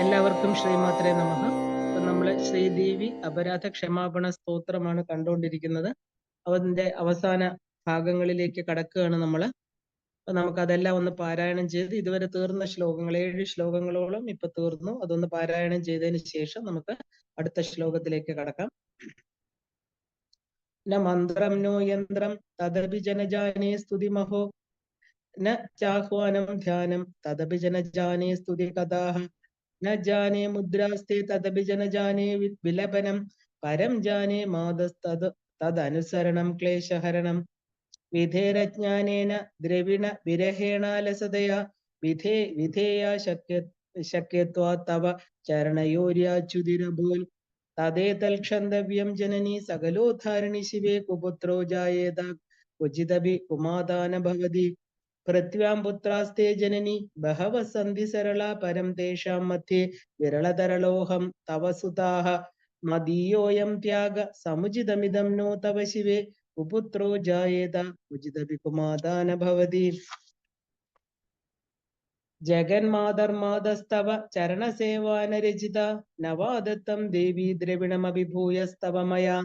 എല്ലാവർക്കും ശ്രീമാത്രേ നമഃ. അപ്പൊ നമ്മള് ശ്രീദേവി അപരാധ ക്ഷമാപണ സ്തോത്രമാണ് കണ്ടുകൊണ്ടിരിക്കുന്നത്. അതിന്റെ അവസാന ഭാഗങ്ങളിലേക്ക് കടക്കുകയാണ് നമ്മള്. അപ്പൊ നമുക്ക് അതെല്ലാം ഒന്ന് പാരായണം ചെയ്ത് ഇതുവരെ തീർന്ന ശ്ലോകങ്ങൾ 7 ശ്ലോകങ്ങളോളം ഇപ്പൊ തീർന്നു. അതൊന്ന് പാരായണം ചെയ്തതിന് ശേഷം നമുക്ക് അടുത്ത ശ്ലോകത്തിലേക്ക് കടക്കാം. ന മന്ത്രം നോ യന്ത്രം തദപി ജനജാനേ സ്തുതിമഹോ ന ചാഹ്വാനം ധ്യാനം തദപി ജനജാനേ സ്തുതി കഥാഃ न जाने मुद्रास्ते तदपि जन जाने विलपनम परम जाने मादस्तद तदनुसरणं क्लेशहरणं विधेरज्ञानेन द्रविण विरहेणालसदया विधेया शक्यत्वात् तव चरणयोर्याच्युतिरभूल तदेतल्क्षन्तव्यं जननी सकलोद्धारिणि शिवे कुपुत्रो जायेत क्वचिदपि कुमादान भवति पृथ्व्यां पुत्रास्ते जननी बहवः सन्ति सरला परं तेषां मध्ये विरलतरलोहं तव सुताः मदीयोऽयं त्याग समुचितमिदं नो तव शिवे कुपुत्रो जायेत क्वचिदपि कुमादान भवति जगन्मातर्मादस्तव चरणसेवानरचिता नवादत्तं देवी द्रविणमभिभूयस्तव मया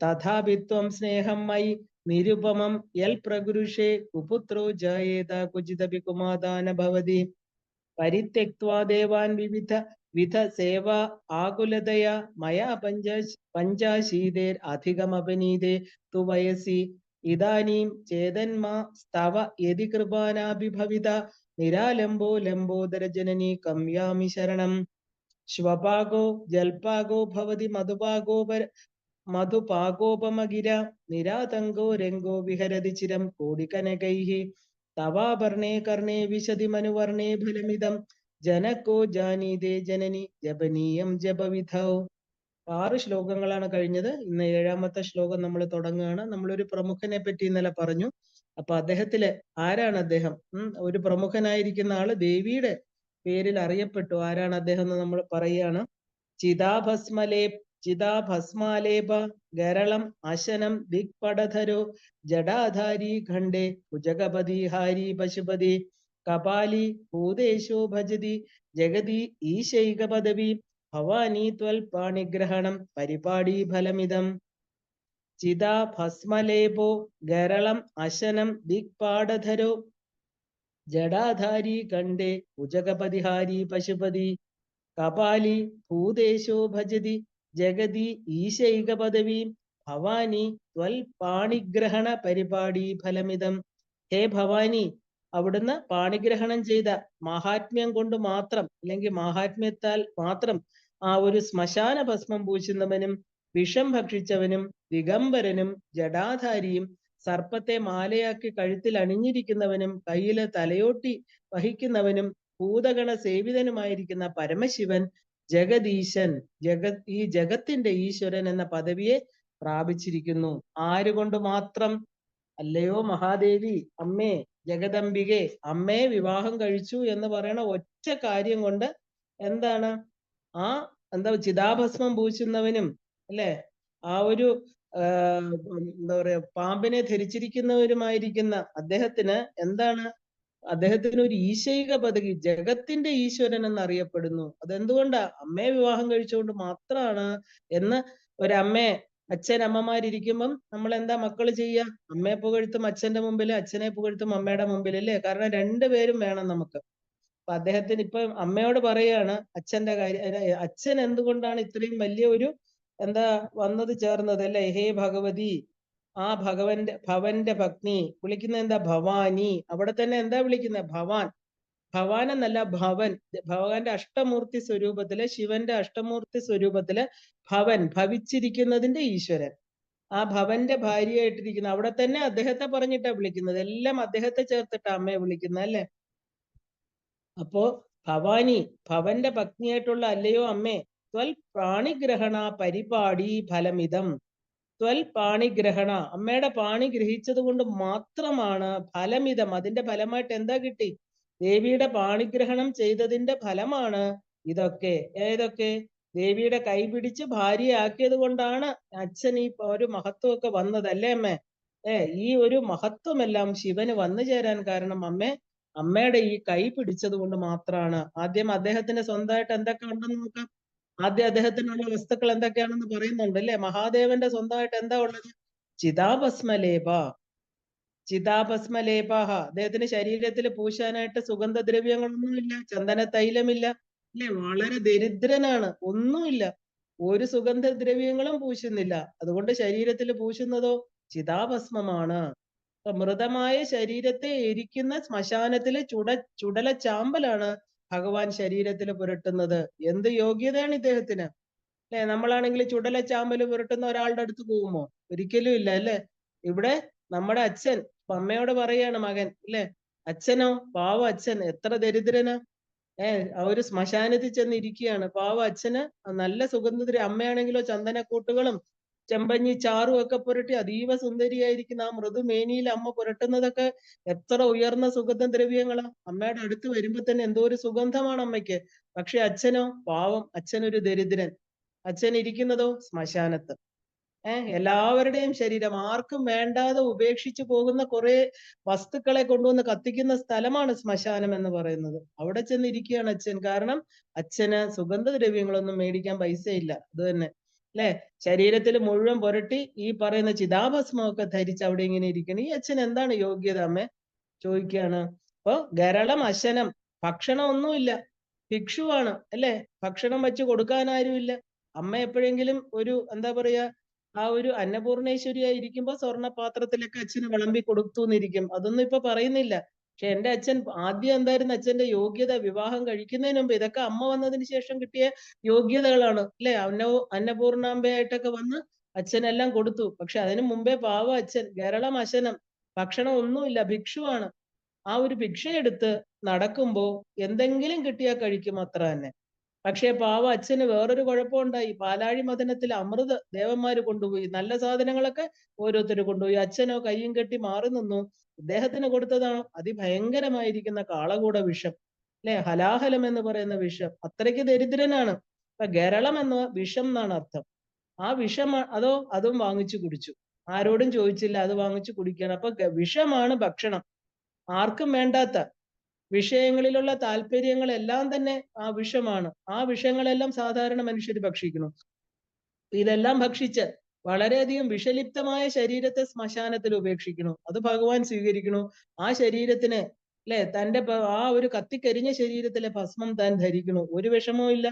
तथापि त्वं स्नेहं मयि निरुपमं यल प्रगृषे कुपुत्रो जायेत क्वचिदपि कुमादान भवति परित्यक्त्वा देवान् विविध सेवा आकुलतया मया पञ्चाशीतेरधिकमपनीते तु वयसि इदानीं चेदन्मा स्तव यदि कृपानापि भविता निरालम्बो लम्बोदरजननी कम्यामि शरणम् श्वपाको जल्पाको भवति मधुपाकोपमगिरा निरातङ्गो रङ्गो विहरति चिरं कोटिकनकैः तवाभर्णे कर्णे विशति मनुवर्णे फलमिदं जनको जानीते जननी ജപനീയം ജപവിധൗ. 6 ശ്ലോകങ്ങളാണ് കഴിഞ്ഞത്. ഇന്ന് 7ാമത്തെ ശ്ലോകം നമ്മൾ തുടങ്ങുകയാണ്. നമ്മളൊരു പ്രമുഖനെ പറ്റി ഇന്നലെ പറഞ്ഞു. അപ്പൊ അദ്ദേഹത്തില് ആരാണ് അദ്ദേഹം? ഒരു പ്രമുഖനായിരിക്കുന്ന ആള് ദേവിയുടെ പേരിൽ അറിയപ്പെട്ടു. ആരാണ് അദ്ദേഹം എന്ന് നമ്മൾ പറയുകയാണ്. ചിതാഭസ്മാലേപ ഗരളം അശനം ദിക്പടധരോ ജടാധാരി ഖണ്ഡേ ഭുജഗപതി ഹാരി പശുപതി കപാലി ഭൂതേശോ ഭജതി ജഗതി ഈശൈക പദവി ഭവാനി ത്വൽ പാണിഗ്രഹണം പരിപാടി ഫലമിതം. ചിതാഭസ്മലേപോ ഗരളം അശനം ദിക്പാടധരോ ജടാധാരി ഖണ്ഡേ ഭുജഗപതിഹാരി പശുപതി കപാലി ഭൂതേശോ ഭജതി ജഗതി ഈശൈക പദവി ഭവാനി ത്വൽ പാണിഗ്രഹണ പരിപാടി ഫലമിതം. ഹേ ഭവാനി, അവിടുന്ന് പാണിഗ്രഹണം ചെയ്ത മഹാത്മ്യം കൊണ്ട് മാത്രം അല്ലെങ്കിൽ മഹാത്മ്യത്താൽ മാത്രം ആ ഒരു ശ്മശാന ഭസ്മം പൂശുന്നവനും വിഷം ഭക്ഷിച്ചവനും ദിഗംബരനും ജടാധാരിയും സർപ്പത്തെ മാലയാക്കി കഴുത്തിൽ അണിഞ്ഞിരിക്കുന്നവനും കയ്യില് തലയോട്ടി വഹിക്കുന്നവനും ഭൂതഗണ സേവിതനുമായിരിക്കുന്ന പരമശിവൻ ജഗദീശൻ, ഈ ജഗത്തിന്റെ ഈശ്വരൻ എന്ന പദവിയെ പ്രാപിച്ചിരിക്കുന്നു. ആരുകൊണ്ട് മാത്രം? അല്ലയോ മഹാദേവി, അമ്മേ ജഗദംബികെ, അമ്മയെ വിവാഹം കഴിച്ചു എന്ന് പറയണ ഒറ്റ കാര്യം കൊണ്ട് എന്താണ് ചിതാഭസ്മം പൂശുന്നവനും അല്ലെ, ആ ഒരു എന്താ പറയാ പാമ്പിനെ ധരിച്ചിരിക്കുന്നവരുമായിരിക്കുന്ന അദ്ദേഹത്തിന് എന്താണ്? അദ്ദേഹത്തിന് ഒരു ഈശൈക പദവി, ജഗത്തിന്റെ ഈശ്വരൻ എന്നറിയപ്പെടുന്നു. അതെന്തുകൊണ്ടാ? അമ്മയെ വിവാഹം കഴിച്ചുകൊണ്ട് മാത്രമാണ് എന്ന് ഒരമ്മയെ അമ്മമാരിയ്ക്കുമ്പം നമ്മൾ എന്താ മക്കള് ചെയ്യുക? അമ്മയെ പുകഴ്ത്തും അച്ഛന്റെ മുമ്പിൽ, അച്ഛനെ പുകഴ്ത്തും അമ്മയുടെ മുമ്പിൽ, അല്ലേ? കാരണം രണ്ടുപേരും വേണം നമുക്ക്. അപ്പൊ അദ്ദേഹത്തിന് ഇപ്പൊ അമ്മയോട് പറയാണ് അച്ഛന്റെ കാര്യം. അച്ഛൻ എന്തുകൊണ്ടാണ് ഇത്രയും വലിയ ഒരു വന്നത് ചേർന്നത്, അല്ലെ? ഹേ ഭഗവതി, ആ ഭവന്റെ പത്നി വിളിക്കുന്ന എന്താ? ഭവാനി. അവിടെ തന്നെ എന്താ വിളിക്കുന്നത്? ഭവാൻ. ഭവാൻ എന്നല്ല, ഭവൻ. ഭഗവാന്റെ അഷ്ടമൂർത്തി സ്വരൂപത്തില്, ശിവന്റെ അഷ്ടമൂർത്തി സ്വരൂപത്തില് ഭവൻ, ഭവിച്ചിരിക്കുന്നതിന്റെ ഈശ്വരൻ, ആ ഭവന്റെ ഭാര്യയായിട്ടിരിക്കുന്ന അവിടെ തന്നെ അദ്ദേഹത്തെ പറഞ്ഞിട്ടാ വിളിക്കുന്നത്. എല്ലാം അദ്ദേഹത്തെ ചേർത്തിട്ടാ അമ്മയെ വിളിക്കുന്നത്, അല്ലെ? അപ്പോ ഭവാനി, ഭവന്റെ പത്നിയായിട്ടുള്ള അല്ലയോ അമ്മേ, ത്വൽ പ്രാണിഗ്രഹണ പരിപാടി ഫലമിതം. ത്വൽ പാണിഗ്രഹണ, അമ്മയുടെ പാണി ഗ്രഹിച്ചത് കൊണ്ട് മാത്രമാണ് ഫലമിതം. അതിന്റെ ഫലമായിട്ട് എന്താ കിട്ടി? ദേവിയുടെ പാണിഗ്രഹണം ചെയ്തതിന്റെ ഫലമാണ് ഇതൊക്കെ. ഏതൊക്കെ? ദേവിയുടെ കൈ പിടിച്ച് ഭാര്യയാക്കിയത് കൊണ്ടാണ് അച്ഛൻ ഈ ഒരു മഹത്വമൊക്കെ വന്നത്, അല്ലേ അമ്മേ? ഈ ഒരു മഹത്വമെല്ലാം ശിവന് വന്നു ചേരാൻ കാരണം അമ്മേ അമ്മയുടെ ഈ കൈ പിടിച്ചത് കൊണ്ട് മാത്രമാണ്. ആദ്യം അദ്ദേഹത്തിന് സ്വന്തമായിട്ട് എന്തൊക്കെ ഉണ്ടെന്ന് നോക്കാം. ആദ്യം അദ്ദേഹത്തിനുള്ള വസ്തുക്കൾ എന്തൊക്കെയാണെന്ന് പറയുന്നുണ്ട് അല്ലെ. മഹാദേവന്റെ സ്വന്തമായിട്ട് എന്താ ഉള്ളത്? ചിതാഭസ്മലേപ. ചിതാഭസ്മലേപാഹ. അദ്ദേഹത്തിന് ശരീരത്തിൽ പൂശാനായിട്ട് സുഗന്ധദ്രവ്യങ്ങളൊന്നുമില്ല, ചന്ദന തൈലമില്ല അല്ലെ. വളരെ ദരിദ്രനാണ്, ഒന്നുമില്ല. ഒരു സുഗന്ധദ്രവ്യങ്ങളും പൂശുന്നില്ല. അതുകൊണ്ട് ശരീരത്തിൽ പൂശുന്നതോ ചിതാഭസ്മമാണ്. അപ്പൊ മൃതമായ ശരീരത്തെ എരിക്കുന്ന ശ്മശാനത്തിലെ ചുടല ചാമ്പലാണ് ഭഗവാൻ ശരീരത്തിൽ പുരട്ടുന്നത്. എന്ത് യോഗ്യതയാണ് ഇദ്ദേഹത്തിന് അല്ലെ. നമ്മളാണെങ്കിൽ ചുടല ചാമ്പല് പുരട്ടുന്ന ഒരാളുടെ അടുത്ത് പോകുമോ? ഒരിക്കലും ഇല്ല അല്ലെ. ഇവിടെ നമ്മുടെ അച്ഛൻ അമ്മയോട് പറയാണ് മകൻ അല്ലെ. അച്ഛനോ, പാവ അച്ഛൻ എത്ര ദരിദ്രനാ. ആ ഒരു ശ്മശാനത്തിൽ ചെന്ന് ഇരിക്കുകയാണ്. പാവ അച്ഛന് നല്ല സുഗന്ധദ്രവ്യം, അമ്മയാണെങ്കിലോ ചന്ദനക്കൂട്ടുകളും ചെമ്പഞ്ഞി ചാറും ഒക്കെ പുരട്ടി അതീവ സുന്ദരിയായിരിക്കുന്ന ആ മൃദുമേനിയിൽ അമ്മ പുരട്ടുന്നതൊക്കെ എത്ര ഉയർന്ന സുഗന്ധദ്രവ്യങ്ങളാ. അമ്മയുടെ അടുത്ത് വരുമ്പോ തന്നെ എന്തോ ഒരു സുഗന്ധമാണ് അമ്മയ്ക്ക്. പക്ഷെ അച്ഛനോ, പാവം അച്ഛനൊരു ദരിദ്രൻ. അച്ഛൻ ഇരിക്കുന്നതോ ശ്മശാനത്ത്. എല്ലാവരുടെയും ശരീരം ആർക്കും വേണ്ടാതെ ഉപേക്ഷിച്ചു പോകുന്ന കുറെ വസ്തുക്കളെ കൊണ്ടുവന്ന് കത്തിക്കുന്ന സ്ഥലമാണ് ശ്മശാനം എന്ന് പറയുന്നത്. അവിടെ ചെന്നിരിക്കുകയാണ് അച്ഛൻ. കാരണം അച്ഛന് സുഗന്ധദ്രവ്യങ്ങളൊന്നും മേടിക്കാൻ പൈസയില്ല. അത് തന്നെ അല്ലെ. ശരീരത്തിൽ മുഴുവൻ പുരട്ടി ഈ പറയുന്ന ചിതാഭസ്മമൊക്കെ ധരിച്ച് അവിടെ ഇങ്ങനെ ഇരിക്കണം. ഈ അച്ഛൻ എന്താണ് യോഗ്യത അമ്മേ ചോദിക്കുകയാണ്. അപ്പൊ ഗരളം അശനം, ഭക്ഷണം ഒന്നുമില്ല, ഭിക്ഷുവാണ് അല്ലെ. ഭക്ഷണം വെച്ച് കൊടുക്കാൻ ആരുമില്ല. അമ്മ എപ്പോഴെങ്കിലും ഒരു എന്താ പറയാ ആ ഒരു അന്നപൂർണേശ്വരിയായി ഇരിക്കുമ്പോ സ്വർണ്ണ പാത്രത്തിലൊക്കെ അച്ഛന് വിളമ്പി കൊടുത്തു എന്നിരിക്കും. അതൊന്നും ഇപ്പൊ പറയുന്നില്ല. പക്ഷെ എന്റെ അച്ഛൻ ആദ്യം എന്തായിരുന്നു അച്ഛന്റെ യോഗ്യത? വിവാഹം കഴിക്കുന്നതിന് മുമ്പ് ഇതൊക്കെ അമ്മ വന്നതിന് ശേഷം കിട്ടിയ യോഗ്യതകളാണ് അല്ലെ. അന്നപൂർണാമ്പയായിട്ടൊക്കെ വന്ന് അച്ഛനെല്ലാം കൊടുത്തു. പക്ഷെ അതിനു മുമ്പേ പാവ അച്ഛൻ ഗരളം അശനം, ഭക്ഷണം ഒന്നുമില്ല, ഭിക്ഷുവാണ്. ആ ഒരു ഭിക്ഷയെടുത്ത് നടക്കുമ്പോ എന്തെങ്കിലും കിട്ടിയാൽ കഴിക്കും, അത്ര തന്നെ. പക്ഷേ പാവ അച്ഛന് വേറൊരു കുഴപ്പമുണ്ടായി. പാലാഴി മദനത്തിൽ അമൃത് ദേവന്മാര് കൊണ്ടുപോയി. നല്ല സാധനങ്ങളൊക്കെ ഓരോരുത്തർ കൊണ്ടുപോയി. അച്ഛനോ കയ്യും കെട്ടി മാറി നിന്നു. ഇദ്ദേഹത്തിന് കൊടുത്തതാണോ അതിഭയങ്കരമായിരിക്കുന്ന കാളകൂട വിഷം അല്ലെ. ഹലാഹലം എന്ന് പറയുന്ന വിഷം. അത്രയ്ക്ക് ദരിദ്രനാണ്. അപ്പൊ ഗരളം എന്ന വിഷം എന്നാണ് അർത്ഥം. ആ വിഷം അതോ അതും വാങ്ങിച്ചു കുടിച്ചു. ആരോടും ചോദിച്ചില്ല, അത് വാങ്ങിച്ചു കുടിക്കണം. അപ്പൊ വിഷമാണ് ഭക്ഷണം. ആർക്കും വേണ്ടാത്ത വിഷയങ്ങളിലുള്ള താല്പര്യങ്ങളെല്ലാം തന്നെ ആ വിഷമാണ്. ആ വിഷങ്ങളെല്ലാം സാധാരണ മനുഷ്യർ ഭക്ഷിക്കണം. ഇതെല്ലാം ഭക്ഷിച്ച് വളരെയധികം വിഷലിപ്തമായ ശരീരത്തെ ശ്മശാനത്തിൽ ഉപേക്ഷിക്കണു. അത് ഭഗവാൻ സ്വീകരിക്കണു. ആ ശരീരത്തിന് അല്ലെ തന്റെ ആ ഒരു കത്തിക്കരിഞ്ഞ ശരീരത്തിലെ ഭസ്മം താൻ ധരിക്കണു. ഒരു വിഷമവും ഇല്ല.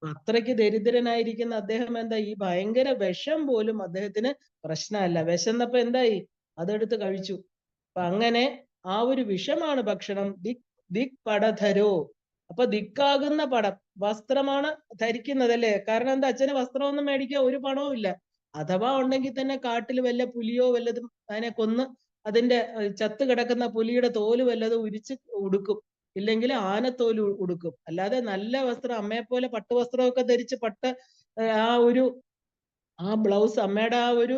അത്രയ്ക്ക് ദരിദ്രനായിരിക്കുന്ന അദ്ദേഹം എന്താ ഈ ഭയങ്കര വിഷം പോലും അദ്ദേഹത്തിന് പ്രശ്നമല്ല. വിശന്നപ്പോ എന്തായി? അതെടുത്ത് കഴിച്ചു. അപ്പൊ അങ്ങനെ ആ ഒരു വിഷമാണ് ഭക്ഷണം. ദിക് പടധരോ. അപ്പൊ ദിക്കാകുന്ന പടം വസ്ത്രമാണ് ധരിക്കുന്നത് അല്ലേ. കാരണം എന്താ? അച്ഛന് വസ്ത്രമൊന്നും മേടിക്കാൻ ഒരു പണവും ഇല്ല. അഥവാ ഉണ്ടെങ്കിൽ തന്നെ കാട്ടിൽ വല്ല പുലിയോ വല്ലതും അതിനെ കൊന്ന് അതിന്റെ ചത്ത് കിടക്കുന്ന പുലിയുടെ തോല് വല്ലതും ഉരിച്ച് ഉടുക്കും. ഇല്ലെങ്കിൽ ആനത്തോല് ഉടുക്കും. അല്ലാതെ നല്ല വസ്ത്രം അമ്മയെപ്പോലെ പട്ടുവസ്ത്രമൊക്കെ ധരിച്ച് ആ ഒരു ആ ബ്ലൗസ് അമ്മയുടെ ആ ഒരു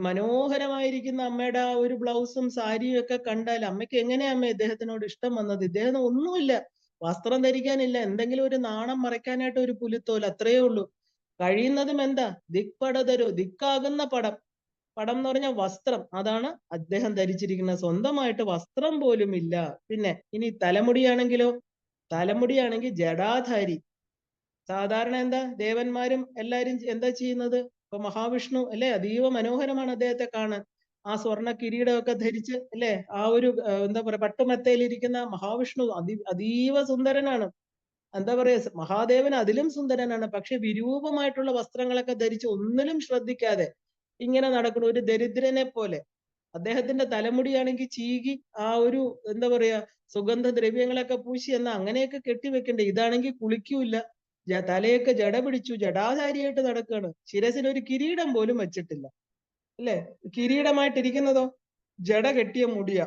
മനോഹരമായിരിക്കുന്ന അമ്മയുടെ ആ ഒരു ബ്ലൗസും സാരിയും ഒക്കെ കണ്ടാൽ അമ്മയ്ക്ക് എങ്ങനെയാ അമ്മ ഇദ്ദേഹത്തിനോട് ഇഷ്ടം വന്നത്? ഇദ്ദേഹം ഒന്നുമില്ല, വസ്ത്രം ധരിക്കാനില്ല, എന്തെങ്കിലും ഒരു നാണം മറയ്ക്കാനായിട്ട് ഒരു പുലിത്തോൽ, അത്രയേ ഉള്ളൂ. കഴിയുന്നതും എന്താ? ദിക്പടതരോ, ദിക്കാകുന്ന പടം. പടം എന്ന് പറഞ്ഞാൽ വസ്ത്രം. അതാണ് അദ്ദേഹം ധരിച്ചിരിക്കുന്നത്. സ്വന്തമായിട്ട് വസ്ത്രം പോലും ഇല്ല. പിന്നെ ഇനി തലമുടിയാണെങ്കിലോ, തലമുടിയാണെങ്കിൽ ജടാധാരി. സാധാരണ എന്താ ദേവന്മാരും എല്ലാരും എന്താ ചെയ്യുന്നത്? ഇപ്പൊ മഹാവിഷ്ണു അല്ലെ, അതീവ മനോഹരമാണ് അദ്ദേഹത്തെ കാണാൻ. ആ സ്വർണ്ണ കിരീടമൊക്കെ ധരിച്ച് അല്ലെ, ആ ഒരു എന്താ പറയാ പട്ടുമെത്തയിലിരിക്കുന്ന മഹാവിഷ്ണു അതീവ സുന്ദരനാണ്. എന്താ പറയാ, മഹാദേവൻ അതിലും സുന്ദരനാണ്. പക്ഷെ വിരൂപമായിട്ടുള്ള വസ്ത്രങ്ങളൊക്കെ ധരിച്ച് ഒന്നിലും ശ്രദ്ധിക്കാതെ ഇങ്ങനെ നടക്കുന്ന ഒരു ദരിദ്രനെ പോലെ. അദ്ദേഹത്തിന്റെ തലമുടിയാണെങ്കിൽ ചീകി ആ ഒരു എന്താ പറയാ സുഗന്ധദ്രവ്യങ്ങളൊക്കെ പൂശി എന്നാ അങ്ങനെയൊക്കെ കെട്ടിവെക്കണ്ടേ. ഇതാണെങ്കിൽ കുളിക്കൂല, തലയൊക്കെ ജട പിടിച്ചു ജടാധാരിയായിട്ട് നടക്കുകയാണ്. ശിരസിന് ഒരു കിരീടം പോലും വെച്ചിട്ടില്ല അല്ലെ. കിരീടമായിട്ടിരിക്കുന്നതോ ജട കെട്ടിയ മുടിയ.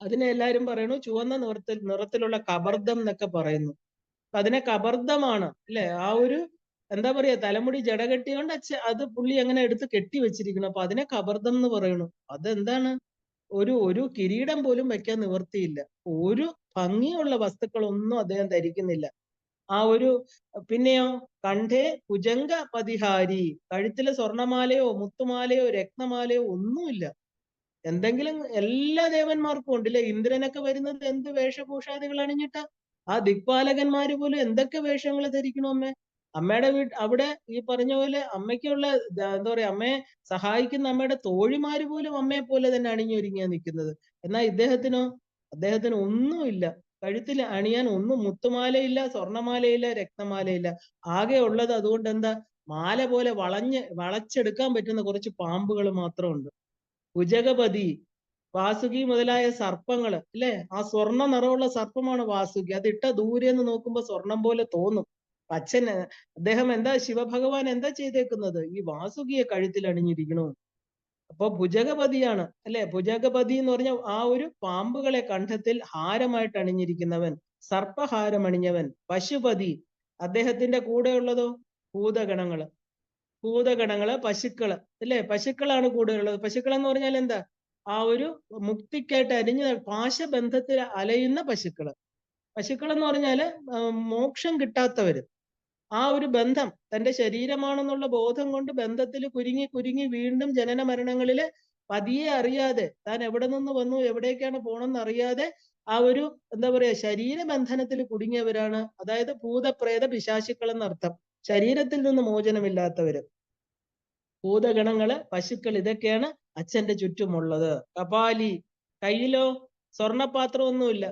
അതിനെ എല്ലാരും പറയണു ചുവന്ന നിറത്തിലുള്ള കബർദം എന്നൊക്കെ പറയുന്നു. അതിനെ കബർദമാണ് അല്ലെ. ആ ഒരു എന്താ പറയാ തലമുടി ജട കെട്ടിയോണ്ട് അത് പുള്ളി അങ്ങനെ എടുത്ത് കെട്ടി വെച്ചിരിക്കുന്നു. അപ്പൊ അതിനെ കബർദം എന്ന് പറയണു. അതെന്താണ്? ഒരു കിരീടം പോലും വെക്കാൻ നിവർത്തിയില്ല. ഒരു ഭംഗിയുള്ള വസ്തുക്കളൊന്നും അദ്ദേഹം ധരിക്കുന്നില്ല. ആ ഒരു പിന്നെയോ കണ്ഠേ കുജംഗ പതിഹാരി, കഴുത്തിലെ സ്വർണമാലയോ മുത്തുമാലയോ രത്നമാലയോ ഒന്നുമില്ല. എന്തെങ്കിലും എല്ലാ ദേവന്മാർക്കും ഉണ്ടല്ലേ? ഇന്ദ്രനൊക്കെ വരുന്നത് എന്ത് വേഷഭൂഷാദികൾ അണിഞ്ഞിട്ടാ? ആ ദിക്പാലകന്മാര് പോലും എന്തൊക്കെ വേഷങ്ങൾ ധരിക്കണം അമ്മേ? അമ്മയുടെ അവിടെ ഈ പറഞ്ഞ പോലെ അമ്മയ്ക്കുള്ള എന്താ പറയാ, അമ്മയെ സഹായിക്കുന്ന അമ്മയുടെ തോഴിമാര് പോലും അമ്മയെ പോലെ തന്നെ അണിഞ്ഞൊരുങ്ങിയാ നിൽക്കുന്നത്. എന്നാൽ അദ്ദേഹത്തിന് ഒന്നുമില്ല. കഴുത്തിൽ അണിയാൻ ഒന്നും, മുത്തുമാലയില്ല, സ്വർണമാലയില്ല, രക്തമാലയില്ല. ആകെ ഉള്ളത് അതുകൊണ്ട് എന്താ, മാല പോലെ വളച്ചെടുക്കാൻ പറ്റുന്ന കുറച്ച് പാമ്പുകൾ മാത്രമുണ്ട്. ഭുജഗപതി, വാസുകി മുതലായ സർപ്പങ്ങള് അല്ലെ? ആ സ്വർണ്ണ നിറമുള്ള സർപ്പമാണ് വാസുകി. അതിട്ട ദൂരെ നിന്ന് നോക്കുമ്പോ സ്വർണം പോലെ തോന്നും. അദ്ദേഹം എന്താ, ശിവഭഗവാൻ എന്താ ചെയ്തേക്കുന്നത്? ഈ വാസുകിയെ കഴുത്തിൽ അണിഞ്ഞിരിക്കണു. അപ്പൊ ഭുജഗപതിയാണ് അല്ലെ? ഭുജഗപതി എന്ന് പറഞ്ഞ ആ ഒരു പാമ്പുകളെ കണ്ഠത്തിൽ ഹാരമായിട്ട് അണിഞ്ഞിരിക്കുന്നവൻ, സർപ്പഹാരം അണിഞ്ഞവൻ. പശുപതി, അദ്ദേഹത്തിന്റെ കൂടെയുള്ളതോ ഭൂതഗണങ്ങള്. പശുക്കള് അല്ലെ? പശുക്കളാണ് കൂടെയുള്ളത്. പശുക്കൾ എന്ന് പറഞ്ഞാൽ എന്താ? ആ ഒരു മുക്തിക്കായിട്ട് പാശബന്ധത്തിൽ അലയുന്ന പശുക്കള്. പശുക്കൾ എന്ന് പറഞ്ഞാല് മോക്ഷം കിട്ടാത്തവര്. ആ ഒരു ബന്ധം തന്റെ ശരീരമാണെന്നുള്ള ബോധം കൊണ്ട് ബന്ധത്തിൽ കുരുങ്ങി കുരുങ്ങി വീണ്ടും ജനന മരണങ്ങളില് പതിയെ അറിയാതെ താൻ എവിടെ നിന്ന് വന്നു, എവിടേക്കാണ് പോണെന്ന് അറിയാതെ ആ ഒരു എന്താ പറയാ ശരീരബന്ധനത്തിൽ കുടുങ്ങിയവരാണ്. അതായത് ഭൂതപ്രേത പിശാചുക്കൾ എന്നർത്ഥം. ശരീരത്തിൽ നിന്ന് മോചനമില്ലാത്തവര്. ഭൂതഗണങ്ങള്, പശുക്കൾ, ഇതൊക്കെയാണ് അച്ഛന്റെ ചുറ്റുമുള്ളത്. കപാലി, കയ്യിലോ സ്വർണപാത്രമൊന്നുമില്ല.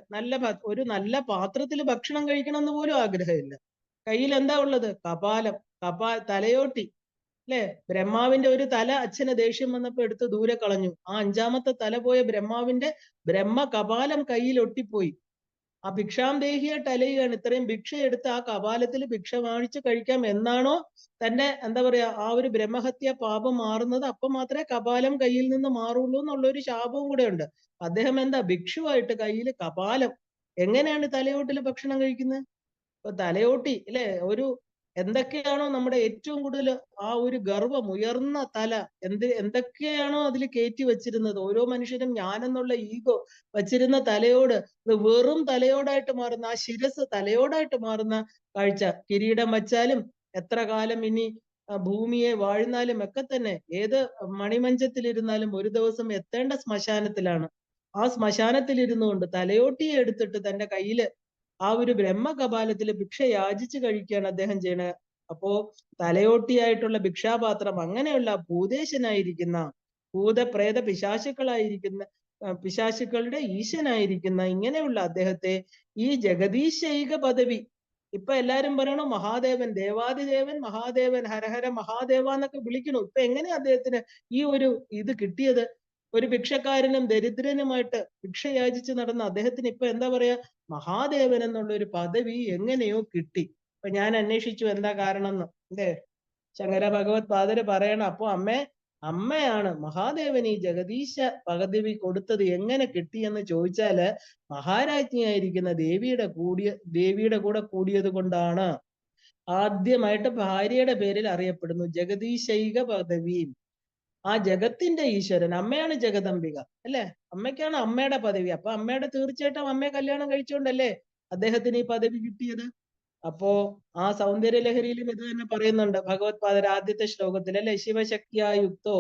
ഒരു നല്ല പാത്രത്തിൽ ഭക്ഷണം കഴിക്കണം എന്ന് പോലും ആഗ്രഹമില്ല. കയ്യിൽ എന്താ ഉള്ളത്? കപാലം, തലയോട്ടി അല്ലെ? ബ്രഹ്മാവിന്റെ ഒരു തല അച്ഛന് ദേഷ്യം വന്നപ്പോ എടുത്ത് ദൂരെ കളഞ്ഞു. ആ 5ാമത്തെ തല പോയ ബ്രഹ്മാവിന്റെ ബ്രഹ്മ കപാലം കയ്യിൽ ഒട്ടിപ്പോയി. ആ ഭിക്ഷാന്തേഹിയായിട്ട് അലയുകയാണ്. ഇത്രയും ഭിക്ഷ എടുത്ത് ആ കപാലത്തിൽ ഭിക്ഷ വാങ്ങിച്ച് കഴിക്കാം എന്നാണോ തന്റെ എന്താ പറയാ ആ ഒരു ബ്രഹ്മഹത്യ പാപം മാറുന്നത്, അപ്പൊ മാത്രമേ കപാലം കയ്യിൽ നിന്ന് മാറുള്ളൂ എന്നുള്ള ഒരു ശാപവും കൂടെ ഉണ്ട്. അദ്ദേഹം എന്താ ഭിക്ഷുവായിട്ട് കയ്യിൽ കപാലം. എങ്ങനെയാണ് തലയോട്ടിൽ ഭക്ഷണം കഴിക്കുന്നത്? ഇപ്പൊ തലയോട്ടി അല്ലെ? എന്തൊക്കെയാണോ നമ്മുടെ ഏറ്റവും കൂടുതൽ ആ ഒരു ഗർവം, ഉയർന്ന തല, എന്തൊക്കെയാണോ അതിൽ കയറ്റി വെച്ചിരുന്നത്, ഓരോ മനുഷ്യനും ഞാനെന്നുള്ള ഈഗോ വച്ചിരുന്ന തലയോട് വെറും തലയോടായിട്ട് മാറുന്ന, ആ ശിരസ് തലയോടായിട്ട് മാറുന്ന കാഴ്ച. കിരീടം വച്ചാലും എത്ര കാലം ഇനി ഭൂമിയെ വാഴുന്നാലും ഒക്കെ തന്നെ, ഏത് മണിമഞ്ചത്തിലിരുന്നാലും ഒരു ദിവസം എത്തേണ്ട ശ്മശാനത്തിലാണ്. ആ ശ്മശാനത്തിൽ ഇരുന്നുകൊണ്ട് തലയോട്ടിയെ എടുത്തിട്ട് തന്റെ കയ്യില് ആ ഒരു ബ്രഹ്മകപാലത്തിൽ ഭിക്ഷ യാചിച്ച് കഴിക്കുകയാണ് അദ്ദേഹം ചെയ്യണത്. അപ്പോ തലയോട്ടിയായിട്ടുള്ള ഭിക്ഷാപാത്രം, അങ്ങനെയുള്ള ഭൂതേശനായിരിക്കുന്ന, ഭൂതപ്രേത പിശാചുക്കളുടെ ഈശനായിരിക്കുന്ന ഇങ്ങനെയുള്ള അദ്ദേഹത്തെ ഈ ജഗദീശൈക പദവി, ഇപ്പൊ എല്ലാരും പറയണു മഹാദേവൻ, ദേവാദിദേവൻ മഹാദേവൻ, ഹരഹര മഹാദേവ എന്നൊക്കെ വിളിക്കണു. ഇപ്പൊ എങ്ങനെയാ അദ്ദേഹത്തിന് ഈ ഒരു ഇത് കിട്ടിയത്? ഒരു ഭിക്ഷക്കാരനും ദരിദ്രനുമായിട്ട് ഭിക്ഷ യാചിച്ച് നടന്ന അദ്ദേഹത്തിന് ഇപ്പൊ എന്താ പറയാ, മഹാദേവൻ എന്നുള്ള ഒരു പദവി എങ്ങനെയോ കിട്ടി. അപ്പൊ ഞാൻ അന്വേഷിച്ചു എന്താ കാരണം എന്ന് അല്ലേ? ശങ്കര ഭഗവത് പാദര് പറയണം, അപ്പൊ അമ്മയാണ് മഹാദേവൻ ഈ ജഗദീശ പദവി കൊടുത്തത് എങ്ങനെ കിട്ടിയെന്ന് ചോദിച്ചാല്, മഹാരാജ്ഞിയായിരിക്കുന്ന ദേവിയുടെ കൂടെ കൂടിയത് കൊണ്ടാണ്. ആദ്യമായിട്ട് ഭാര്യയുടെ പേരിൽ അറിയപ്പെടുന്നു ജഗദീശൈക പദവി. ആ ജഗത്തിന്റെ ഈശ്വരൻ അമ്മയാണ് ജഗദംബിക അല്ലെ? അമ്മയ്ക്കാണ് അമ്മയുടെ പദവി. അപ്പൊ അമ്മയുടെ തീർച്ചയായിട്ടും അമ്മയെ കല്യാണം കഴിച്ചുകൊണ്ടല്ലേ അദ്ദേഹത്തിന് ഈ പദവി കിട്ടിയത്. അപ്പോ ആ സൗന്ദര്യ ലഹരിയിലും ഇത് തന്നെ പറയുന്നുണ്ട് ഭഗവത് പാദർ ആദ്യത്തെ ശ്ലോകത്തിൽ അല്ലെ, ശിവശക്തിയായുക്തോ.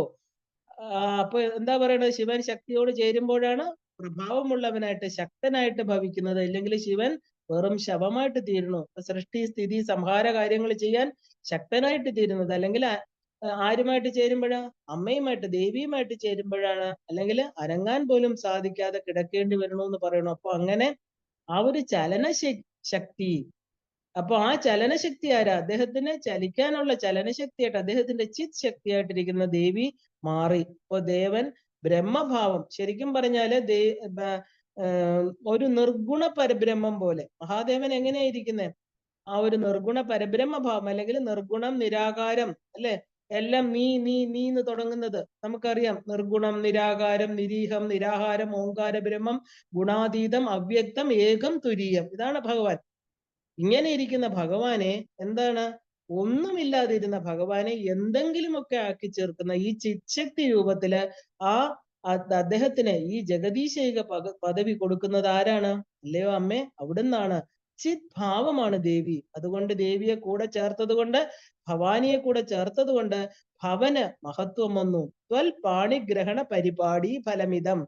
അപ്പൊ എന്താ പറയണത്? ശിവൻ ശക്തിയോട് ചേരുമ്പോഴാണ് പ്രഭാവമുള്ളവനായിട്ട് ശക്തനായിട്ട് ഭവിക്കുന്നത്. ഇല്ലെങ്കിൽ ശിവൻ വെറും ശവമായിട്ട് തീരുന്നു. സൃഷ്ടി സ്ഥിതി സംഹാര കാര്യങ്ങൾ ചെയ്യാൻ ശക്തനായിട്ട് തീരുന്നത്. അല്ലെങ്കിൽ ആരുമായിട്ട് ചേരുമ്പോഴാ? അമ്മയുമായിട്ട്, ദേവിയുമായിട്ട് ചേരുമ്പോഴാണ്. അല്ലെങ്കിൽ അനങ്ങാൻ പോലും സാധിക്കാതെ കിടക്കേണ്ടി വരണമെന്ന് പറയണു. അപ്പൊ അങ്ങനെ ആ ഒരു ശക്തി, അപ്പൊ ആ ചലനശക്തി ആരാ? അദ്ദേഹത്തിന് ചലിക്കാനുള്ള ചലനശക്തിയായിട്ട് അദ്ദേഹത്തിന്റെ ചിത് ശക്തിയായിട്ടിരിക്കുന്ന ദേവി മാറി. ഇപ്പൊ ദേവൻ ബ്രഹ്മഭാവം, ശരിക്കും പറഞ്ഞാല് ഒരു നിർഗുണ പരബ്രഹ്മം പോലെ മഹാദേവൻ എങ്ങനെയായിരിക്കുന്നത്? ആ ഒരു നിർഗുണ പരബ്രഹ്മഭാവം, അല്ലെങ്കിൽ നിർഗുണം നിരാകാരം അല്ലെ? എല്ലാം നീ നീ നീ എന്ന് തുടങ്ങുന്നത് നമുക്കറിയാം. നിർഗുണം, നിരാകാരം, നിരീഹം, നിരാഹാരം, ഓങ്കാര ബ്രഹ്മം, ഗുണാതീതം, അവ്യക്തം, ഏകം, തുരീയം. ഇതാണ് ഭഗവാൻ. ഇങ്ങനെ ഇരിക്കുന്ന ഭഗവാനെ എന്താണ്, ഒന്നുമില്ലാതിരുന്ന ഭഗവാനെ എന്തെങ്കിലുമൊക്കെ ആക്കി ചേർക്കുന്ന ഈ ചിത്ശക്തി രൂപത്തില് അദ്ദേഹത്തിന് ഈ ജഗദീശൈക പദവി കൊടുക്കുന്നത് ആരാണ്? അല്ലയോ അമ്മേ, അവിടുന്നാണ്. ചിത് ഭാവമാണ് ദേവി. അതുകൊണ്ട് ദേവിയെ കൂടെ ചേർത്തത് കൊണ്ട് ഭവാനിയെ കൂടെ ചേർത്തത് കൊണ്ട് ഭവന് മഹത്വം വന്നു. ത്വൽ പാണിഗ്രഹണ പരിപാടി ഫലമിതം.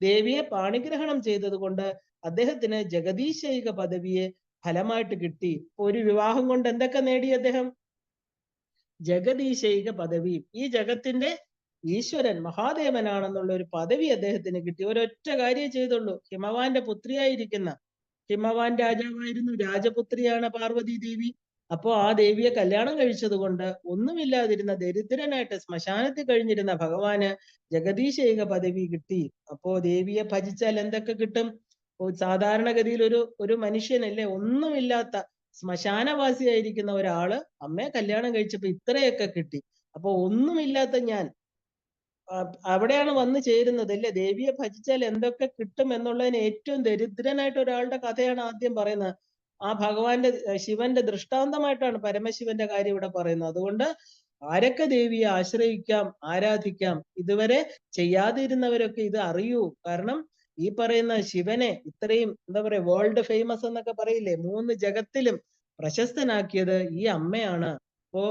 ദേവിയെ പാണിഗ്രഹണം ചെയ്തത് കൊണ്ട് അദ്ദേഹത്തിന് ജഗദീശൈക പദവിയെ ഫലമായിട്ട് കിട്ടി. ഒരു വിവാഹം കൊണ്ട് എന്തൊക്കെ നേടി അദ്ദേഹം? ജഗദീശൈക പദവി. ഈ ജഗത്തിന്റെ ഈശ്വരൻ മഹാദേവനാണെന്നുള്ള ഒരു പദവി അദ്ദേഹത്തിന് കിട്ടി. ഒരൊറ്റ കാര്യം ചെയ്തുള്ളൂ. ഹിമവാന്റെ പുത്രിയായിരിക്കുന്ന, ഹിമവാൻ രാജാവായിരുന്നു, രാജപുത്രിയാണ് പാർവതി ദേവി. അപ്പോ ആ ദേവിയെ കല്യാണം കഴിച്ചത് കൊണ്ട് ഒന്നുമില്ലാതിരുന്ന ദരിദ്രനായിട്ട് ശ്മശാനത്തിൽ കഴിഞ്ഞിരുന്ന ഭഗവാന് ജഗദീശൈക പദവി കിട്ടി. അപ്പോ ദേവിയെ ഭജിച്ചാൽ എന്തൊക്കെ കിട്ടും? സാധാരണഗതിയിൽ ഒരു മനുഷ്യനല്ലേ, ഒന്നുമില്ലാത്ത ശ്മശാനവാസിയായിരിക്കുന്ന ഒരാള് അമ്മയെ കല്യാണം കഴിച്ചപ്പോ ഇത്രയൊക്കെ കിട്ടി. അപ്പൊ ഒന്നുമില്ലാത്ത ഞാൻ അവിടെയാണ് വന്നു ചേരുന്നത് അല്ലേ. ദേവിയെ ഭജിച്ചാൽ എന്തൊക്കെ കിട്ടും എന്നുള്ളതിന് ഏറ്റവും ദരിദ്രനായിട്ട് ഒരാളുടെ കഥയാണ് ആദ്യം പറയുന്നത്. ആ ഭഗവാന്റെ ശിവന്റെ ദൃഷ്ടാന്തമായിട്ടാണ് പരമശിവന്റെ കാര്യം ഇവിടെ പറയുന്നത്. അതുകൊണ്ട് ആരൊക്കെ ദേവിയെ ആശ്രയിക്കാം, ആരാധിക്കാം. ഇതുവരെ ചെയ്യാതിരുന്നവരൊക്കെ ഇത് അറിയൂ. കാരണം ഈ പറയുന്ന ശിവനെ ഇത്രയും എന്താ പറയാ വേൾഡ് ഫേമസ് എന്നൊക്കെ പറയില്ലേ, 3 ജഗത്തിലും പ്രശസ്തനാക്കിയത് ഈ അമ്മയാണ്. അപ്പോ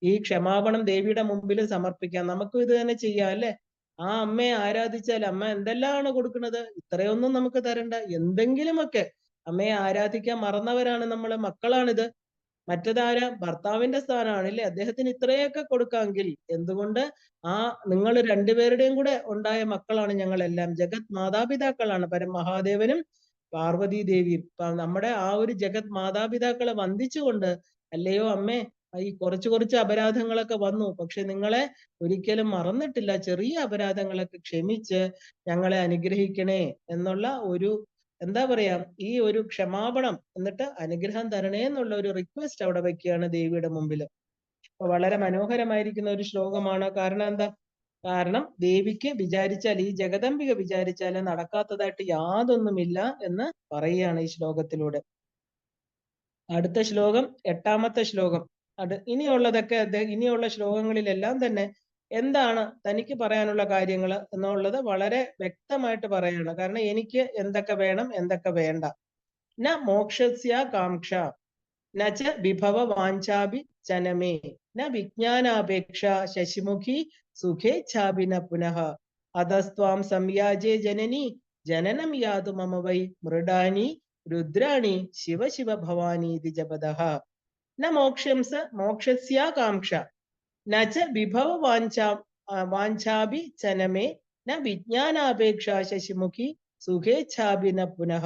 ഈ ക്ഷമാപണം ദേവിയുടെ മുമ്പിൽ സമർപ്പിക്കാം. നമുക്കും ഇത് തന്നെ ചെയ്യാം അല്ലെ. ആ അമ്മയെ ആരാധിച്ചാൽ അമ്മ എന്തെല്ലാമാണ് കൊടുക്കുന്നത്? ഇത്രയൊന്നും നമുക്ക് തരണ്ട, എന്തെങ്കിലുമൊക്കെ. അമ്മയെ ആരാധിക്കാൻ മറന്നവരാണ് നമ്മളെ മക്കളാണിത്. മറ്റതാര ഭർത്താവിന്റെ സ്ഥാനമാണ് അല്ലേ, അദ്ദേഹത്തിന് ഇത്രയൊക്കെ കൊടുക്കാമെങ്കിൽ എന്തുകൊണ്ട് നിങ്ങൾ രണ്ടുപേരുടെയും കൂടെ ഉണ്ടായ മക്കളാണ് ഞങ്ങളെല്ലാം. ജഗത് മാതാപിതാക്കളാണ് പരമഹാദേവനും പാർവതി ദേവിയും. നമ്മുടെ ആ ഒരു ജഗത് മാതാപിതാക്കളെ വന്ദിച്ചുകൊണ്ട്, അല്ലയോ അമ്മേ, ഈ കുറച്ച് അപരാധങ്ങളൊക്കെ വന്നു, പക്ഷെ നിങ്ങളെ ഒരിക്കലും മറന്നിട്ടില്ല, ചെറിയ അപരാധങ്ങളൊക്കെ ക്ഷമിച്ച് ഞങ്ങളെ അനുഗ്രഹിക്കണേ എന്നുള്ള ഒരു എന്താ പറയാ ഈ ഒരു ക്ഷമാപണം, എന്നിട്ട് അനുഗ്രഹം തരണേ എന്നുള്ള ഒരു റിക്വസ്റ്റ് അവിടെ വെക്കുകയാണ് ദേവിയുടെ മുമ്പിൽ. അപ്പൊ വളരെ മനോഹരമായിരിക്കുന്ന ഒരു ശ്ലോകമാണ്. കാരണം എന്താ? കാരണം ദേവിക്ക് വിചാരിച്ചാൽ, ഈ ജഗദംബിക വിചാരിച്ചാൽ നടക്കാത്തതായിട്ട് യാതൊന്നുമില്ല എന്ന് പറയുകയാണ് ഈ ശ്ലോകത്തിലൂടെ. അടുത്ത ശ്ലോകം 8ാമത്തെ ശ്ലോകം. ഇനിയുള്ളതൊക്കെ ഇനിയുള്ള ശ്ലോകങ്ങളിലെല്ലാം തന്നെ എന്താണ് തനിക്ക് പറയാനുള്ള കാര്യങ്ങൾ എന്നുള്ളത് വളരെ വ്യക്തമായിട്ട് പറയാണ്. കാരണം എനിക്ക് എന്തൊക്കെ വേണം, എന്തൊക്കെ വേണ്ട. ന മോക്ഷസ്യ കാംക്ഷ നച വിഭവ വാഞ്ചാഭി ജനമേ ന വിജ്ഞാനാപേക്ഷ ശശിമുഖി സുഖേ ഛാഭിന പുനഃ അധസ്ത്വാം സംയാജേ ജനനി ജനനം യാതു മമ വൈ മൃഡാനി രുദ്രാണി ശിവ ശിവ ഭവാനീതി ജപദഃ. ന മോക്ഷസ്യ കാംക്ഷ നച വിഭവ വാഞ്ചാഭി ചനമേ ന വിജ്ഞാനാപേക്ഷ ശശിമുഖി സുഖേച്ഛാഭിന പുനഃ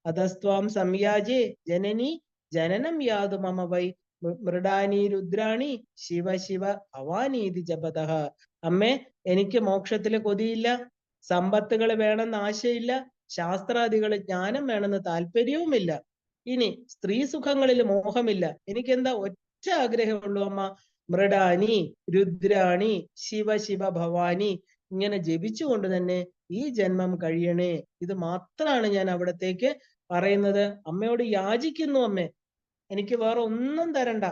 അധസ്ത്വാം സംയാജേ ജനനി ജനനം യാതു മമ വൈ മൃഡാനി രുദ്രാണി ശിവ ശിവ ഭവാനീതി ജപദഃ. അമ്മേ, എനിക്ക് മോക്ഷത്തില് കൊതിയില്ല, സമ്പത്തുകൾ വേണമെന്ന് ആശയില്ല, ശാസ്ത്രാദികൾ ജ്ഞാനം വേണമെന്ന് താല്പര്യവുമില്ല, ഇനി സ്ത്രീ സുഖങ്ങളിൽ മോഹമില്ല. എനിക്കെന്താ ഒറ്റ ആഗ്രഹമുള്ളൂ അമ്മ, മൃഡാനി രുദ്രാണി ശിവ ശിവ ഭവാനി ഇങ്ങനെ ജപിച്ചുകൊണ്ട് തന്നെ ഈ ജന്മം കഴിയണേ. ഇത് മാത്രമാണ് ഞാൻ അവിടത്തേക്ക് പറയുന്നത്. അമ്മയോട് യാചിക്കുന്നു, അമ്മേ, എനിക്ക് വേറെ ഒന്നും തരണ്ട.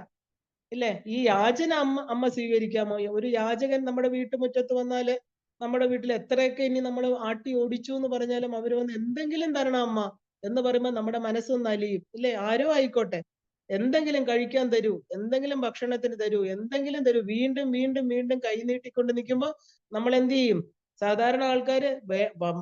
ഇല്ലേ, ഈ യാചന അമ്മ സ്വീകരിക്കാമോ? ഒരു യാചകൻ നമ്മുടെ വീട്ടുമുറ്റത്ത് വന്നാല്, നമ്മുടെ വീട്ടിൽ എത്രയൊക്കെ ഇനി നമ്മൾ ആട്ടി ഓടിച്ചു എന്ന് പറഞ്ഞാലും അവര് വന്ന് എന്തെങ്കിലും തരണം അമ്മ എന്ന് പറയുമ്പോൾ നമ്മുടെ മനസ്സൊന്ന് അലിയും. ഇല്ലേ, ആരോ ആയിക്കോട്ടെ, എന്തെങ്കിലും കഴിക്കാൻ തരൂ, എന്തെങ്കിലും ഭക്ഷണത്തിന് തരൂ, എന്തെങ്കിലും തരൂ. വീണ്ടും വീണ്ടും വീണ്ടും കൈ നീട്ടിക്കൊണ്ട് നിൽക്കുമ്പോൾ നമ്മൾ എന്ത് ചെയ്യും? സാധാരണ ആൾക്കാര്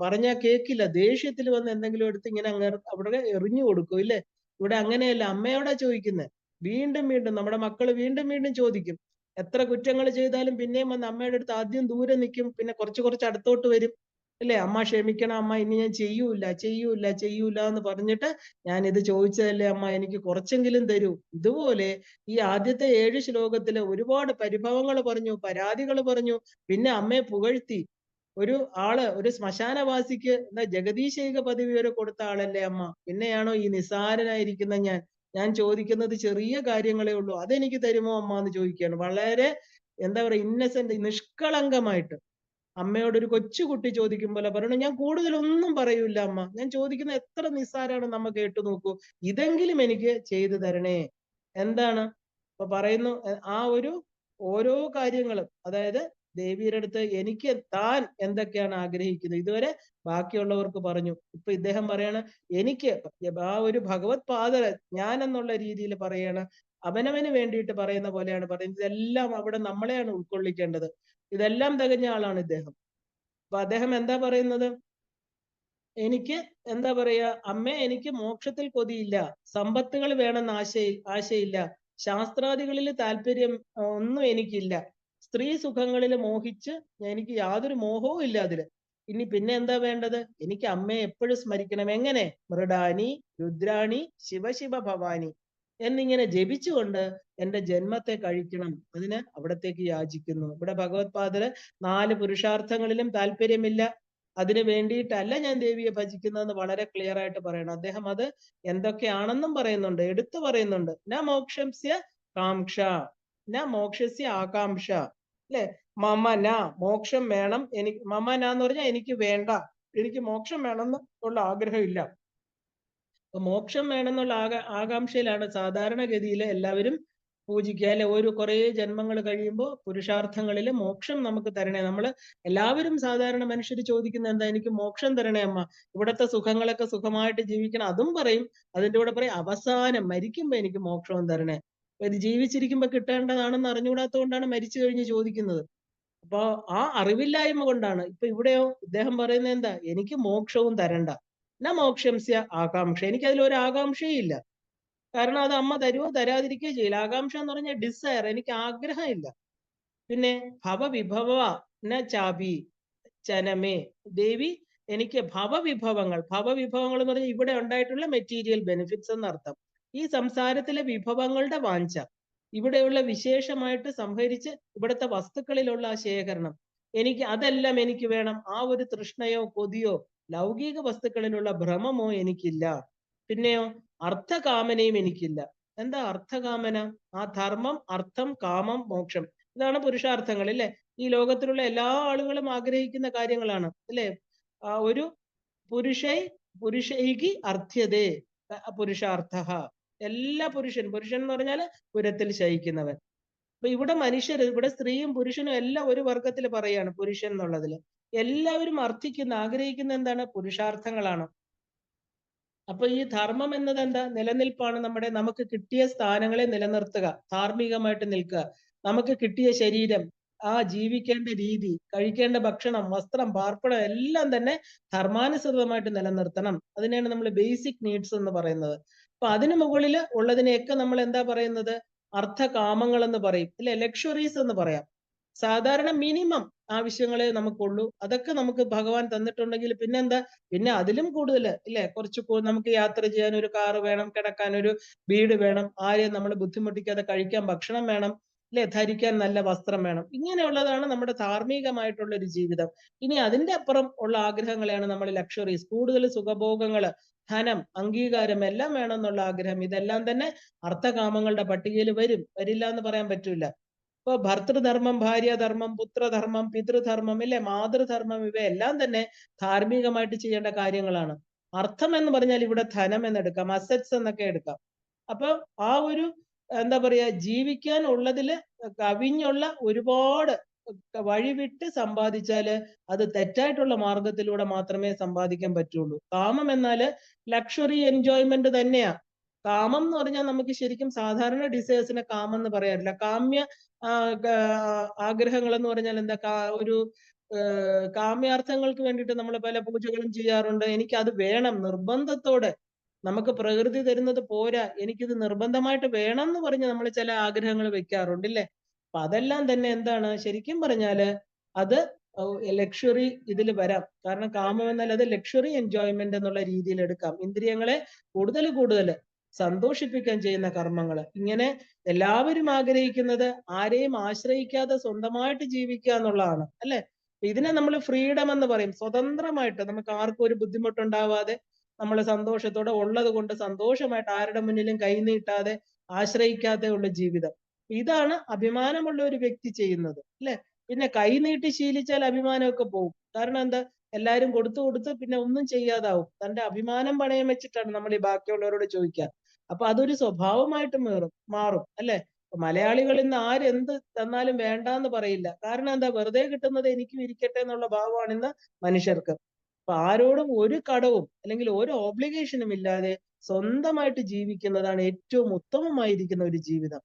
പറഞ്ഞാൽ കേൾക്കില്ല, ദേഷ്യത്തിൽ വന്ന് എന്തെങ്കിലും എടുത്ത് ഇങ്ങനെ അവിടെ എറിഞ്ഞു കൊടുക്കും. ഇല്ലേ, ഇവിടെ അങ്ങനെയല്ല, അമ്മയോടാ ചോദിക്കുന്നത്. വീണ്ടും വീണ്ടും നമ്മുടെ മക്കള് വീണ്ടും വീണ്ടും ചോദിക്കും. എത്ര കുറ്റങ്ങൾ ചെയ്താലും പിന്നെയും വന്ന് അമ്മയുടെ അടുത്ത് ആദ്യം ദൂരെ നിൽക്കും, പിന്നെ കുറച്ച് അടുത്തോട്ട് വരും. അല്ലേ, അമ്മ ക്ഷമിക്കണം അമ്മ, ഇനി ഞാൻ ചെയ്യൂല എന്ന് പറഞ്ഞിട്ട്, ഞാൻ ഇത് ചോദിച്ചതല്ലേ അമ്മ, എനിക്ക് കുറച്ചെങ്കിലും തരൂ. ഇതുപോലെ ഈ ആദ്യത്തെ 7 ശ്ലോകത്തില് ഒരുപാട് പരിഭവങ്ങൾ പറഞ്ഞു, പരാതികൾ പറഞ്ഞു, പിന്നെ അമ്മയെ പുകഴ്ത്തി. ഒരു ശ്മശാനവാസിക്ക് എന്താ ജഗദീശൈക പദവി വരെ കൊടുത്ത ആളല്ലേ അമ്മ, പിന്നെയാണോ ഈ നിസ്സാരനായിരിക്കുന്ന ഞാൻ ചോദിക്കുന്നത് ചെറിയ കാര്യങ്ങളേ ഉള്ളൂ, അതെനിക്ക് തരുമോ അമ്മ എന്ന് ചോദിക്കുകയാണ്. വളരെ എന്താ പറയുക, ഇന്നസെന്റ്, നിഷ്കളങ്കമായിട്ട് അമ്മയോട് ഒരു കൊച്ചുകുട്ടി ചോദിക്കും പോലെ പറയണു, ഞാൻ കൂടുതലൊന്നും പറയൂല അമ്മ, ഞാൻ ചോദിക്കുന്ന എത്ര നിസ്സാരാണ് നമ്മ കേട്ടു നോക്കൂ, ഇതെങ്കിലും എനിക്ക് ചെയ്തു തരണേ. എന്താണ് ഇപ്പൊ പറയുന്നു? ഓരോ കാര്യങ്ങളും, അതായത് ദേവിയുടെ അടുത്ത് എനിക്ക് താൻ എന്തൊക്കെയാണ് ആഗ്രഹിക്കുന്നത് ഇതുവരെ ബാക്കിയുള്ളവർക്ക് പറഞ്ഞു. ഇപ്പൊ ഇദ്ദേഹം പറയാണ്, എനിക്ക് ആ ഒരു ഭഗവത് പാദ ഞാൻ എന്നുള്ള രീതിയിൽ പറയാണ്, അവനവന് വേണ്ടിയിട്ട് പറയുന്ന പോലെയാണ് പറയുന്നത്. ഇതെല്ലാം അവിടെ നമ്മളെയാണ് ഉൾക്കൊള്ളിക്കേണ്ടത്. ഇതെല്ലാം തികഞ്ഞ ആളാണ് ഇദ്ദേഹം. അപ്പൊ അദ്ദേഹം എന്താ പറയുന്നത്? എനിക്ക് എന്താ പറയാ, അമ്മേ എനിക്ക് മോക്ഷത്തിൽ കൊതിയില്ല, സമ്പത്തുകൾ വേണമെന്ന് ആശയില്ല, ശാസ്ത്രാദികളിൽ താല്പര്യം ഒന്നും എനിക്കില്ല, സ്ത്രീ സുഖങ്ങളിൽ മോഹിച്ച് എനിക്ക് യാതൊരു മോഹവും ഇല്ല അതില്. ഇനി പിന്നെ എന്താ വേണ്ടത്? എനിക്ക് അമ്മയെ എപ്പോഴും സ്മരിക്കണം. എങ്ങനെ? മൃഡാനി രുദ്രാണി ശിവശിവ ഭവാനി എന്നിങ്ങനെ ജപിച്ചുകൊണ്ട് എന്റെ ജന്മത്തെ കഴിക്കണം. അതിന് അവിടത്തേക്ക് യാചിക്കുന്നു. ഇവിടെ ഭഗവത്പാദര് 4 പുരുഷാർത്ഥങ്ങളിലും താല്പര്യമില്ല, അതിന് വേണ്ടിയിട്ടല്ല ഞാൻ ദേവിയെ ഭജിക്കുന്നതെന്ന് വളരെ ക്ലിയർ ആയിട്ട് പറയണം. അദ്ദേഹം അത് എന്തൊക്കെയാണെന്നും പറയുന്നുണ്ട്, എടുത്തു പറയുന്നുണ്ട്. ന മോക്ഷസ്യ കാംക്ഷ ന മോക്ഷസ്യ ആകാംക്ഷ, അല്ലെ? മമ ന, മോക്ഷം വേണം എനിക്ക്, മമ ന എന്ന് പറഞ്ഞാൽ എനിക്ക് വേണ്ട, എനിക്ക് മോക്ഷം വേണമെന്ന് ഉള്ള ആഗ്രഹമില്ല. അപ്പൊ മോക്ഷം വേണമെന്നുള്ള ആകാംക്ഷയിലാണ് സാധാരണഗതിയിൽ എല്ലാവരും പൂജിക്കുക, അല്ലെ? കുറെ ജന്മങ്ങൾ കഴിയുമ്പോൾ പുരുഷാർത്ഥങ്ങളിൽ മോക്ഷം നമുക്ക് തരണേ. നമ്മൾ എല്ലാവരും സാധാരണ മനുഷ്യർ ചോദിക്കുന്ന എന്താ? എനിക്ക് മോക്ഷം തരണേ അമ്മ, ഇവിടുത്തെ സുഖങ്ങളൊക്കെ സുഖമായിട്ട് ജീവിക്കണം. അതും പറയും. അതിന്റെ കൂടെ പറയും അവസാനം മരിക്കുമ്പോ എനിക്ക് മോക്ഷവും തരണേ. ഇത് ജീവിച്ചിരിക്കുമ്പോ കിട്ടേണ്ടതാണെന്ന് അറിഞ്ഞുകൂടാത്തതുകൊണ്ടാണ് മരിച്ചു കഴിഞ്ഞ് ചോദിക്കുന്നത്. അപ്പൊ ആ അറിവില്ലായ്മ കൊണ്ടാണ്. ഇപ്പൊ ഇവിടെയോ ഇദ്ദേഹം പറയുന്നത് എന്താ? എനിക്ക് മോക്ഷവും തരണ്ട, ന മോക്ഷംസ്യ ആകാംക്ഷ, എനിക്ക് അതിലൊരു ആകാംക്ഷയില്ല. കാരണം അത് അമ്മ തരുവോ തരാതിരിക്കുകയോ ചെയ്യില്ല. ആകാംക്ഷ എന്ന് പറഞ്ഞാൽ ഡിസയർ, എനിക്ക് ആഗ്രഹമില്ല. പിന്നെ ഭവവിഭവ ന ചാപി ചനമേ, ദേവി എനിക്ക് ഭവവിഭവങ്ങൾ എന്ന് പറഞ്ഞാൽ ഇവിടെ ഉണ്ടായിട്ടുള്ള മെറ്റീരിയൽ ബെനിഫിറ്റ്സ് എന്നർത്ഥം. ഈ സംസാരത്തിലെ വിഭവങ്ങളുടെ വാഞ്ച, ഇവിടെയുള്ള വിശേഷമായിട്ട് സംഹരിച്ച് ഇവിടുത്തെ വസ്തുക്കളിലുള്ള ആ ശേഖരണം, അതെല്ലാം എനിക്ക് വേണം. ആ ഒരു തൃഷ്ണയോ കൊതിയോ ലൗകിക വസ്തുക്കളിലുള്ള ഭ്രമമോ എനിക്കില്ല. പിന്നെയോ അർത്ഥകാമനയും എനിക്കില്ല. എന്താ അർത്ഥകാമന? ആ ധർമ്മം, അർത്ഥം, കാമം, മോക്ഷം, ഇതാണ് പുരുഷാർത്ഥങ്ങൾ, അല്ലെ? ഈ ലോകത്തിലുള്ള എല്ലാ ആളുകളും ആഗ്രഹിക്കുന്ന കാര്യങ്ങളാണ്, അല്ലെ? ഒരു പുരുഷൈകി അർത്ഥ്യതേ പുരുഷാർത്ഥ, എല്ലാ പുരുഷൻ എന്ന് പറഞ്ഞാൽ പുരത്തിൽ ശയിക്കുന്നവൻ. അപ്പൊ ഇവിടെ മനുഷ്യർ, ഇവിടെ സ്ത്രീയും പുരുഷനും എല്ലാം ഒരു വർഗത്തിൽ പറയാണ് പുരുഷൻ എന്നുള്ളതിൽ. എല്ലാവരും ആഗ്രഹിക്കുന്ന എന്താണ്? പുരുഷാർത്ഥങ്ങളാണ്. അപ്പൊ ഈ ധർമ്മം എന്നത് എന്താ? നിലനിൽപ്പാണ്. നമുക്ക് കിട്ടിയ സ്ഥാനങ്ങളെ നിലനിർത്തുക, ധാർമ്മികമായിട്ട് നിൽക്കുക. നമുക്ക് കിട്ടിയ ശരീരം, ആ ജീവിക്കേണ്ട രീതി, കഴിക്കേണ്ട ഭക്ഷണം, വസ്ത്രം, പാർപ്പിടം എല്ലാം തന്നെ ധർമാനുസൃതമായിട്ട് നിലനിർത്തണം. അതിനെയാണ് നമ്മൾ ബേസിക് നീഡ്സ് എന്ന് പറയുന്നത്. അപ്പൊ അതിനു മുകളിൽ ഉള്ളതിനെയൊക്കെ നമ്മൾ എന്താ പറയുന്നത്? അർത്ഥകാമങ്ങൾ എന്ന് പറയും, അല്ലെ? ലക്ഷറീസ് എന്ന് പറയാം. സാധാരണ മിനിമം ആവശ്യങ്ങളെ നമുക്കുള്ളൂ. അതൊക്കെ നമുക്ക് ഭഗവാൻ തന്നിട്ടുണ്ടെങ്കിൽ പിന്നെന്താ? പിന്നെ അതിലും കൂടുതൽ, ഇല്ലേ? നമുക്ക് യാത്ര ചെയ്യാൻ ഒരു കാറ് വേണം, കിടക്കാൻ ഒരു വീട് വേണം, ആരെയും നമ്മൾ ബുദ്ധിമുട്ടിക്കാതെ കഴിക്കാൻ ഭക്ഷണം വേണം, അല്ലെ? ധരിക്കാൻ നല്ല വസ്ത്രം വേണം. ഇങ്ങനെയുള്ളതാണ് നമ്മുടെ ധാർമ്മികമായിട്ടുള്ള ഒരു ജീവിതം. ഇനി അതിന്റെ അപ്പുറം ഉള്ള ആഗ്രഹങ്ങളെയാണ് നമ്മൾ ലക്ഷറീസ്, കൂടുതൽ സുഖഭോഗങ്ങള്, ധനം, അംഗീകാരം എല്ലാം വേണമെന്നുള്ള ആഗ്രഹം. ഇതെല്ലാം തന്നെ അർത്ഥകാമങ്ങളുടെ പട്ടികയിൽ വരില്ല എന്ന് പറയാൻ പറ്റൂല. ഇപ്പൊ ഭർത്തൃധർമ്മം, ഭാര്യാധർമ്മം, പുത്രധർമ്മം, പിതൃധർമ്മം, ഇല്ലേ? മാതൃധർമ്മം, ഇവയെല്ലാം തന്നെ ധാർമ്മികമായിട്ട് ചെയ്യേണ്ട കാര്യങ്ങളാണ്. അർത്ഥം എന്ന് പറഞ്ഞാൽ ഇവിടെ ധനം എന്നെടുക്കാം, അസറ്റ്സ് എന്നൊക്കെ എടുക്കാം. അപ്പൊ ആ ഒരു എന്താ പറയാ, ജീവിക്കാൻ ഉള്ളതില് കവിഞ്ഞുള്ള ഒരുപാട് വഴിവിട്ട് സമ്പാദിച്ചാല് അത് തെറ്റായിട്ടുള്ള മാർഗത്തിലൂടെ മാത്രമേ സമ്പാദിക്കാൻ പറ്റുള്ളൂ. കാമം എന്നാല് ലക്ഷറി എൻജോയ്മെന്റ് തന്നെയാ. കാമം എന്ന് പറഞ്ഞാൽ നമുക്ക് ശരിക്കും സാധാരണ ഡിസയേഴ്സിനെ കാമം എന്ന് പറയാറില്ല. കാമ്യ ആഗ്രഹങ്ങൾ എന്ന് പറഞ്ഞാൽ എന്താ? ഒരു കാമ്യാർത്ഥങ്ങൾക്ക് വേണ്ടിയിട്ട് നമ്മൾ പല പൂജകളും ചെയ്യാറുണ്ട്. എനിക്കത് വേണം നിർബന്ധത്തോടെ, നമുക്ക് പ്രകൃതി തരുന്നത് പോരാ, എനിക്കിത് നിർബന്ധമായിട്ട് വേണം എന്ന് പറഞ്ഞ് നമ്മൾ ചില ആഗ്രഹങ്ങൾ വെക്കാറുണ്ട്, ഇല്ലേ? അപ്പൊ അതെല്ലാം തന്നെ എന്താണ്? ശരിക്കും പറഞ്ഞാല് അത് ലക്ഷറി ഇതിൽ വരാം. കാരണം കാമം എന്നാൽ അത് ലക്ഷറി എൻജോയ്മെന്റ് എന്നുള്ള രീതിയിൽ എടുക്കാം. ഇന്ദ്രിയങ്ങളെ കൂടുതൽ സന്തോഷിപ്പിക്കാൻ ചെയ്യുന്ന കർമ്മങ്ങൾ. ഇങ്ങനെ എല്ലാവരും ആഗ്രഹിക്കുന്നത് ആരെയും ആശ്രയിക്കാതെ സ്വന്തമായിട്ട് ജീവിക്കുക എന്നുള്ളതാണ്, അല്ലെ? ഇതിനെ നമ്മൾ ഫ്രീഡം എന്ന് പറയും. സ്വതന്ത്രമായിട്ട് നമുക്ക് ആർക്കും ഒരു ബുദ്ധിമുട്ടുണ്ടാവാതെ നമ്മൾ സന്തോഷത്തോടെ ഉള്ളത് കൊണ്ട് സന്തോഷമായിട്ട് ആരുടെ മുന്നിലും കൈനീട്ടാതെ ആശ്രയിക്കാതെ ഉള്ള ജീവിതം. ഇതാണ് അഭിമാനമുള്ള ഒരു വ്യക്തി ചെയ്യുന്നത്, അല്ലെ? പിന്നെ കൈനീട്ടി ശീലിച്ചാൽ അഭിമാനമൊക്കെ പോകും. കാരണം എന്താ? എല്ലാവരും കൊടുത്ത് പിന്നെ ഒന്നും ചെയ്യാതാവും. തന്റെ അഭിമാനം പണയം വെച്ചിട്ടാണ് നമ്മൾ ഈ ബാക്കിയുള്ളവരോട് ചോദിക്കുക. അപ്പൊ അതൊരു സ്വഭാവമായിട്ട് മാറും, അല്ലെ? മലയാളികൾ ഇന്ന് ആരെന്ത് തന്നാലും വേണ്ടാന്ന് പറയില്ല. കാരണം എന്താ? വെറുതെ കിട്ടുന്നത് എനിക്കും ഇരിക്കട്ടെ എന്നുള്ള ഭാവമാണ് ഇന്ന് മനുഷ്യർക്ക്. അപ്പൊ ആരോടും ഒരു കടവും അല്ലെങ്കിൽ ഒരു ഓബ്ലിഗേഷനും ഇല്ലാതെ സ്വന്തമായിട്ട് ജീവിക്കുന്നതാണ് ഏറ്റവും ഉത്തമമായിരിക്കുന്ന ഒരു ജീവിതം.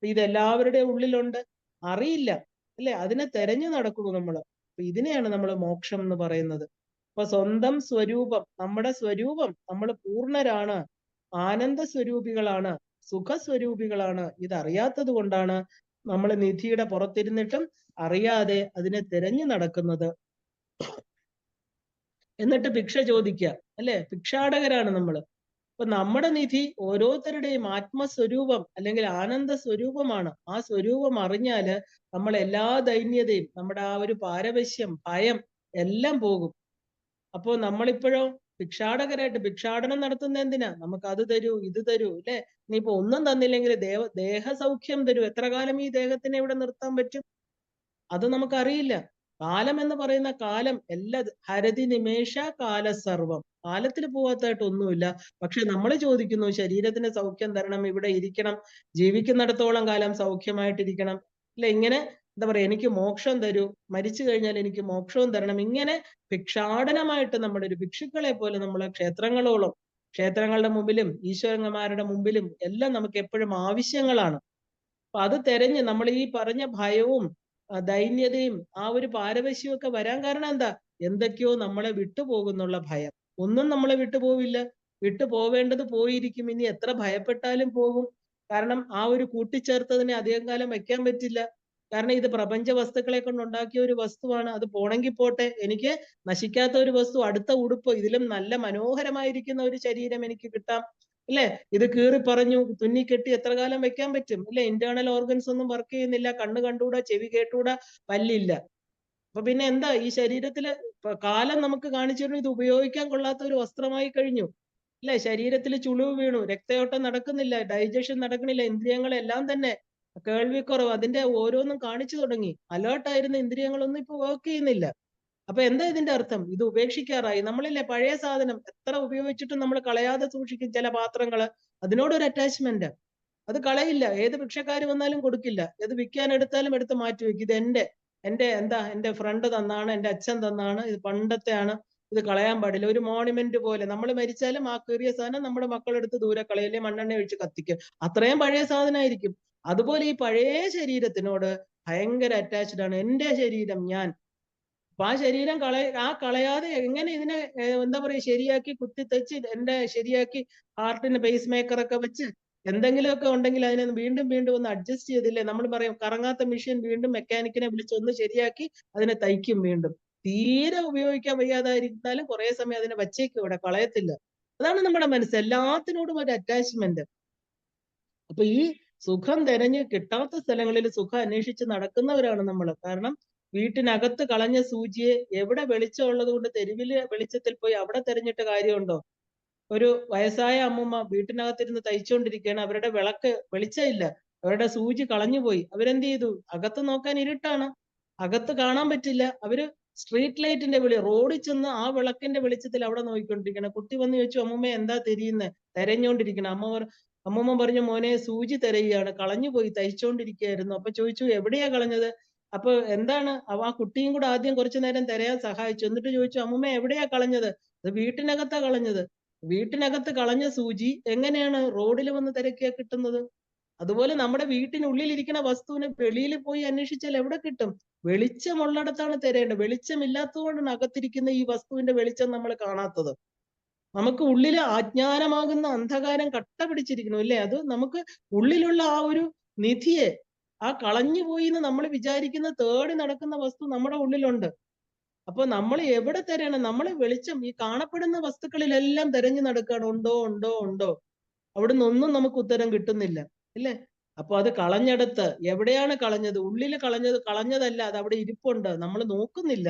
ഇതെല്ലാവരുടെയും ഉള്ളിലുണ്ട്, അറിയില്ല, അല്ലെ? അതിനെ തെരഞ്ഞു നടക്കുന്നു നമ്മള്. ഇതിനെയാണ് നമ്മൾ മോക്ഷം എന്ന് പറയുന്നത്. അപ്പൊ സ്വന്തം സ്വരൂപം, നമ്മുടെ സ്വരൂപം, നമ്മൾ പൂർണ്ണരാണ്, ആനന്ദ സ്വരൂപികളാണ്, സുഖസ്വരൂപികളാണ്. ഇതറിയാത്തത് കൊണ്ടാണ് നമ്മൾ നിധിയുടെ പുറത്തിരുന്നിട്ടും അറിയാതെ അതിനെ തിരഞ്ഞു നടക്കുന്നത്. എന്നിട്ട് ഭിക്ഷ ചോദിക്കുക, അല്ലെ? ഭിക്ഷാടകരാണ് നമ്മൾ. അപ്പൊ നമ്മുടെ നിധി ഓരോരുത്തരുടെയും ആത്മസ്വരൂപം അല്ലെങ്കിൽ ആനന്ദ സ്വരൂപമാണ്. ആ സ്വരൂപം അറിഞ്ഞാല് നമ്മൾ എല്ലാ ദൈന്യതയും, നമ്മുടെ ആ ഒരു പാരവശ്യം, ഭയം എല്ലാം പോകും. അപ്പോ നമ്മളിപ്പോഴോ ഭിക്ഷാടകരായിട്ട് ഭിക്ഷാടനം നടത്തുന്ന എന്തിനാ? നമുക്ക് അത് തരൂ, ഇത് തരൂ, അല്ലെ? ഇനിയിപ്പോ ഒന്നും തന്നില്ലെങ്കിൽ ദേഹസൗഖ്യം തരൂ. എത്ര കാലം ഈ ദേഹത്തിനെ ഇവിടെ നിർത്താൻ പറ്റും? അത് നമുക്കറിയില്ല. കാലം എന്ന് പറയുന്ന കാലം ഹരതി നിമേഷ കാല സർവം. കാലത്തിൽ പോവാത്തായിട്ട് ഒന്നുമില്ല. പക്ഷെ നമ്മൾ ചോദിക്കുന്നു, ശരീരത്തിന് സൗഖ്യം തരണം, ഇവിടെ ഇരിക്കണം, ജീവിക്കുന്നിടത്തോളം കാലം സൗഖ്യമായിട്ടിരിക്കണം, അല്ലെ? ഇങ്ങനെ എന്താ പറയാ, എനിക്ക് മോക്ഷം തരൂ, മരിച്ചു കഴിഞ്ഞാൽ എനിക്ക് മോക്ഷവും തരണം. ഇങ്ങനെ ഭിക്ഷാടനമായിട്ട് നമ്മുടെ ഒരു ഭിക്ഷുക്കളെ പോലെ നമ്മളെ ക്ഷേത്രങ്ങളുടെ മുമ്പിലും ഈശ്വരന്മാരുടെ മുമ്പിലും എല്ലാം നമുക്ക് എപ്പോഴും ആവശ്യങ്ങളാണ്. അപ്പൊ അത് തെരഞ്ഞ് നമ്മൾ ഈ പറഞ്ഞ ഭയവും ദൈന്യതയും ആ ഒരു പാരവശ്യവും ഒക്കെ വരാൻ കാരണം എന്താ? എന്തൊക്കെയോ നമ്മളെ വിട്ടുപോകുന്നുള്ള ഭയം. ഒന്നും നമ്മളെ വിട്ടുപോവില്ല. വിട്ടുപോവേണ്ടത് പോയിരിക്കും. ഇനി എത്ര ഭയപ്പെട്ടാലും പോകും. കാരണം ആ ഒരു കൂട്ടിച്ചേർത്തതിനെ അധികം കാലം വെക്കാൻ പറ്റില്ല. കാരണം ഇത് പ്രപഞ്ച വസ്തുക്കളെ കൊണ്ട് ഉണ്ടാക്കിയ ഒരു വസ്തുവാണ്. അത് പോണെങ്കിൽ പോട്ടെ. എനിക്ക് നശിക്കാത്ത ഒരു വസ്തു, അടുത്ത ഉടുപ്പ്, ഇതിലും നല്ല മനോഹരമായിരിക്കുന്ന ഒരു ശരീരം എനിക്ക് കിട്ടാം, അല്ലെ? ഇത് കീറി പറഞ്ഞു തുന്നിക്കെട്ടി എത്ര കാലം വെക്കാൻ പറ്റും, അല്ലെ? ഇന്റേണൽ ഓർഗൻസ് ഒന്നും വർക്ക് ചെയ്യുന്നില്ല, കണ്ണ് കണ്ടുകൂടാ, ചെവി കേട്ടുകൂടാ, പല്ലില്ല. അപ്പൊ പിന്നെ എന്താ ഈ ശരീരത്തില് കാലം നമുക്ക് കാണിച്ചു തരുന്നു, ഇത് ഉപയോഗിക്കാൻ കൊള്ളാത്ത ഒരു വസ്ത്രമായി കഴിഞ്ഞു, അല്ലെ? ശരീരത്തിൽ ചുളിവ് വീണു, രക്തയോട്ടം നടക്കുന്നില്ല, ഡൈജഷൻ നടക്കണില്ല, ഇന്ദ്രിയങ്ങളെല്ലാം തന്നെ കേൾവിക്കുറവ്, അതിന്റെ ഓരോന്നും കാണിച്ചു തുടങ്ങി. അലേർട്ടായിരുന്ന ഇന്ദ്രിയങ്ങളൊന്നും ഇപ്പൊ വർക്ക് ചെയ്യുന്നില്ല. അപ്പൊ എന്താ ഇതിന്റെ അർത്ഥം? ഇത് ഉപേക്ഷിക്കാറായി. നമ്മളില്ലേ പഴയ സാധനം എത്ര ഉപയോഗിച്ചിട്ടും നമ്മൾ കളയാതെ സൂക്ഷിക്കും ചില പാത്രങ്ങള്. അതിനോടൊരു അറ്റാച്ച്മെന്റ്. അത് കളയില്ല. ഏത് ഭിക്ഷക്കാർ വന്നാലും കൊടുക്കില്ല. ഏത് വിൽക്കാൻ എടുത്താലും എടുത്ത് മാറ്റി വെക്കും. ഇത് എന്റെ ഫ്രണ്ട് തന്നാണ്, എന്റെ അച്ഛൻ തന്നാണ്, ഇത് പണ്ടത്തെയാണ്, ഇത് കളയാൻ പാടില്ല. ഒരു മോണുമെന്റ് പോലെ നമ്മൾ മരിച്ചാലും ആ കീറിയ സാധനം നമ്മുടെ മക്കളെടുത്ത് ദൂരെ കളയില്ലേ, മണ്ണെണ്ണ ഒഴിച്ച് കത്തിക്കും. അത്രയും പഴയ സാധനമായിരിക്കും. അതുപോലെ ഈ പഴയ ശരീരത്തിനോട് ഭയങ്കര അറ്റാച്ച്ഡ് ആണ്. എന്റെ ശരീരം, ഞാൻ. അപ്പൊ ആ ശരീരം കളയാതെ എങ്ങനെ ഇതിനെ എന്താ പറയുക, ശരിയാക്കി കുത്തിത്തച്ച് ശരിയാക്കി ഹാർട്ടിന് പേസ് മേക്കർ ഒക്കെ വെച്ച് എന്തെങ്കിലുമൊക്കെ ഉണ്ടെങ്കിൽ അതിനെ വീണ്ടും വീണ്ടും ഒന്ന് അഡ്ജസ്റ്റ് ചെയ്തില്ലേ? നമ്മൾ പറയും കറങ്ങാത്ത മെഷീൻ വീണ്ടും മെക്കാനിക്കിനെ വിളിച്ച് ഒന്ന് ശരിയാക്കി അതിനെ തയ്ക്കും വീണ്ടും. തീരെ ഉപയോഗിക്കാൻ വയ്യാതായിരുന്നാലും കുറെ സമയം അതിനെ വച്ചേക്കും, ഇവിടെ കളയത്തില്ല. അതാണ് നമ്മുടെ മനസ്സ്, എല്ലാത്തിനോടും ഒരു അറ്റാച്ച്മെന്റ്. അപ്പൊ ഈ സുഖം തിരഞ്ഞ് കിട്ടാത്ത സ്ഥലങ്ങളിൽ സുഖം അന്വേഷിച്ച് നടക്കുന്നവരാണ് നമ്മൾ. കാരണം വീട്ടിനകത്ത് കളഞ്ഞ സൂചിയെ എവിടെ വെളിച്ചം ഉള്ളത് കൊണ്ട് തെരുവിലെ വെളിച്ചത്തിൽ പോയി അവിടെ തെരഞ്ഞിട്ട് കാര്യമുണ്ടോ? ഒരു വയസ്സായ അമ്മൂമ്മ വീട്ടിനകത്തിരുന്ന് തയ്ച്ചുകൊണ്ടിരിക്കുകയാണ്. അവരുടെ വെളിച്ചമില്ല, അവരുടെ സൂചി കളഞ്ഞുപോയി. അവരെന്ത് ചെയ്തു? അകത്ത് നോക്കാൻ ഇരുട്ടാണ്, അകത്ത് കാണാൻ പറ്റില്ല. അവര് സ്ട്രീറ്റ് ലൈറ്റിന്റെ റോഡിൽ ചെന്ന് ആ വിളക്കിന്റെ വെളിച്ചത്തിൽ അവിടെ നോക്കിക്കൊണ്ടിരിക്കണം. കുട്ടി വന്ന് ചോദിച്ചു, അമ്മൂമ്മ എന്താ തിരിയുന്നത്? തെരഞ്ഞോണ്ടിരിക്കണം. അമ്മൂമ്മ പറഞ്ഞു, മോനെ സൂചി തിരയുകയാണ്, കളഞ്ഞുപോയി, തയ്ച്ചുകൊണ്ടിരിക്കുകയായിരുന്നു. അപ്പൊ ചോദിച്ചു, എവിടെയാ കളഞ്ഞത്? അപ്പൊ എന്താണ്? ആ കുട്ടിയും കൂടെ ആദ്യം കുറച്ചു നേരം തിരയാൻ സഹായിച്ചു. എന്നിട്ട് ചോദിച്ചു, അമ്മൂമ്മ എവിടെയാ കളഞ്ഞത്? അത് വീട്ടിനകത്താ കളഞ്ഞത്. വീട്ടിനകത്ത് കളഞ്ഞ സൂചി എങ്ങനെയാണ് റോഡിൽ വന്ന് തിരക്കിയാ കിട്ടുന്നത്? അതുപോലെ നമ്മുടെ വീട്ടിനുള്ളിൽ ഇരിക്കുന്ന വസ്തുവിനെ വെളിയിൽ പോയി അന്വേഷിച്ചാൽ എവിടെ കിട്ടും? വെളിച്ചമുള്ളിടത്താണ് തിരയേണ്ടത്. വെളിച്ചമില്ലാത്തതുകൊണ്ടാണ് അകത്തിരിക്കുന്ന ഈ വസ്തുവിന്റെ വെളിച്ചം നമ്മൾ കാണാത്തത്. നമുക്ക് ഉള്ളില് അജ്ഞാനമാകുന്ന അന്ധകാരം കട്ട പിടിച്ചിരിക്കുന്നു, അല്ലേ? അത് നമുക്ക് ഉള്ളിലുള്ള ആ ഒരു നിധിയെ, ആ കളഞ്ഞുപോയി എന്ന് നമ്മൾ വിചാരിക്കുന്ന തേടി നടക്കുന്ന വസ്തു നമ്മുടെ ഉള്ളിലുണ്ട്. അപ്പൊ നമ്മൾ എവിടെ തിരയണം? നമ്മൾ വെളിച്ചം ഈ കാണപ്പെടുന്ന വസ്തുക്കളിലെല്ലാം തിരഞ്ഞു നടക്കുകയാണ്. ഉണ്ടോ ഉണ്ടോ ഉണ്ടോ? അവിടുന്ന് ഒന്നും നമുക്ക് ഉത്തരം കിട്ടുന്നില്ല, അല്ലേ? അപ്പൊ അത് കളഞ്ഞെടുത്ത് എവിടെയാണ് കളഞ്ഞത്? ഉള്ളിൽ കളഞ്ഞതല്ല, അത് അവിടെ ഇരിപ്പുണ്ട്, നമ്മൾ നോക്കുന്നില്ല.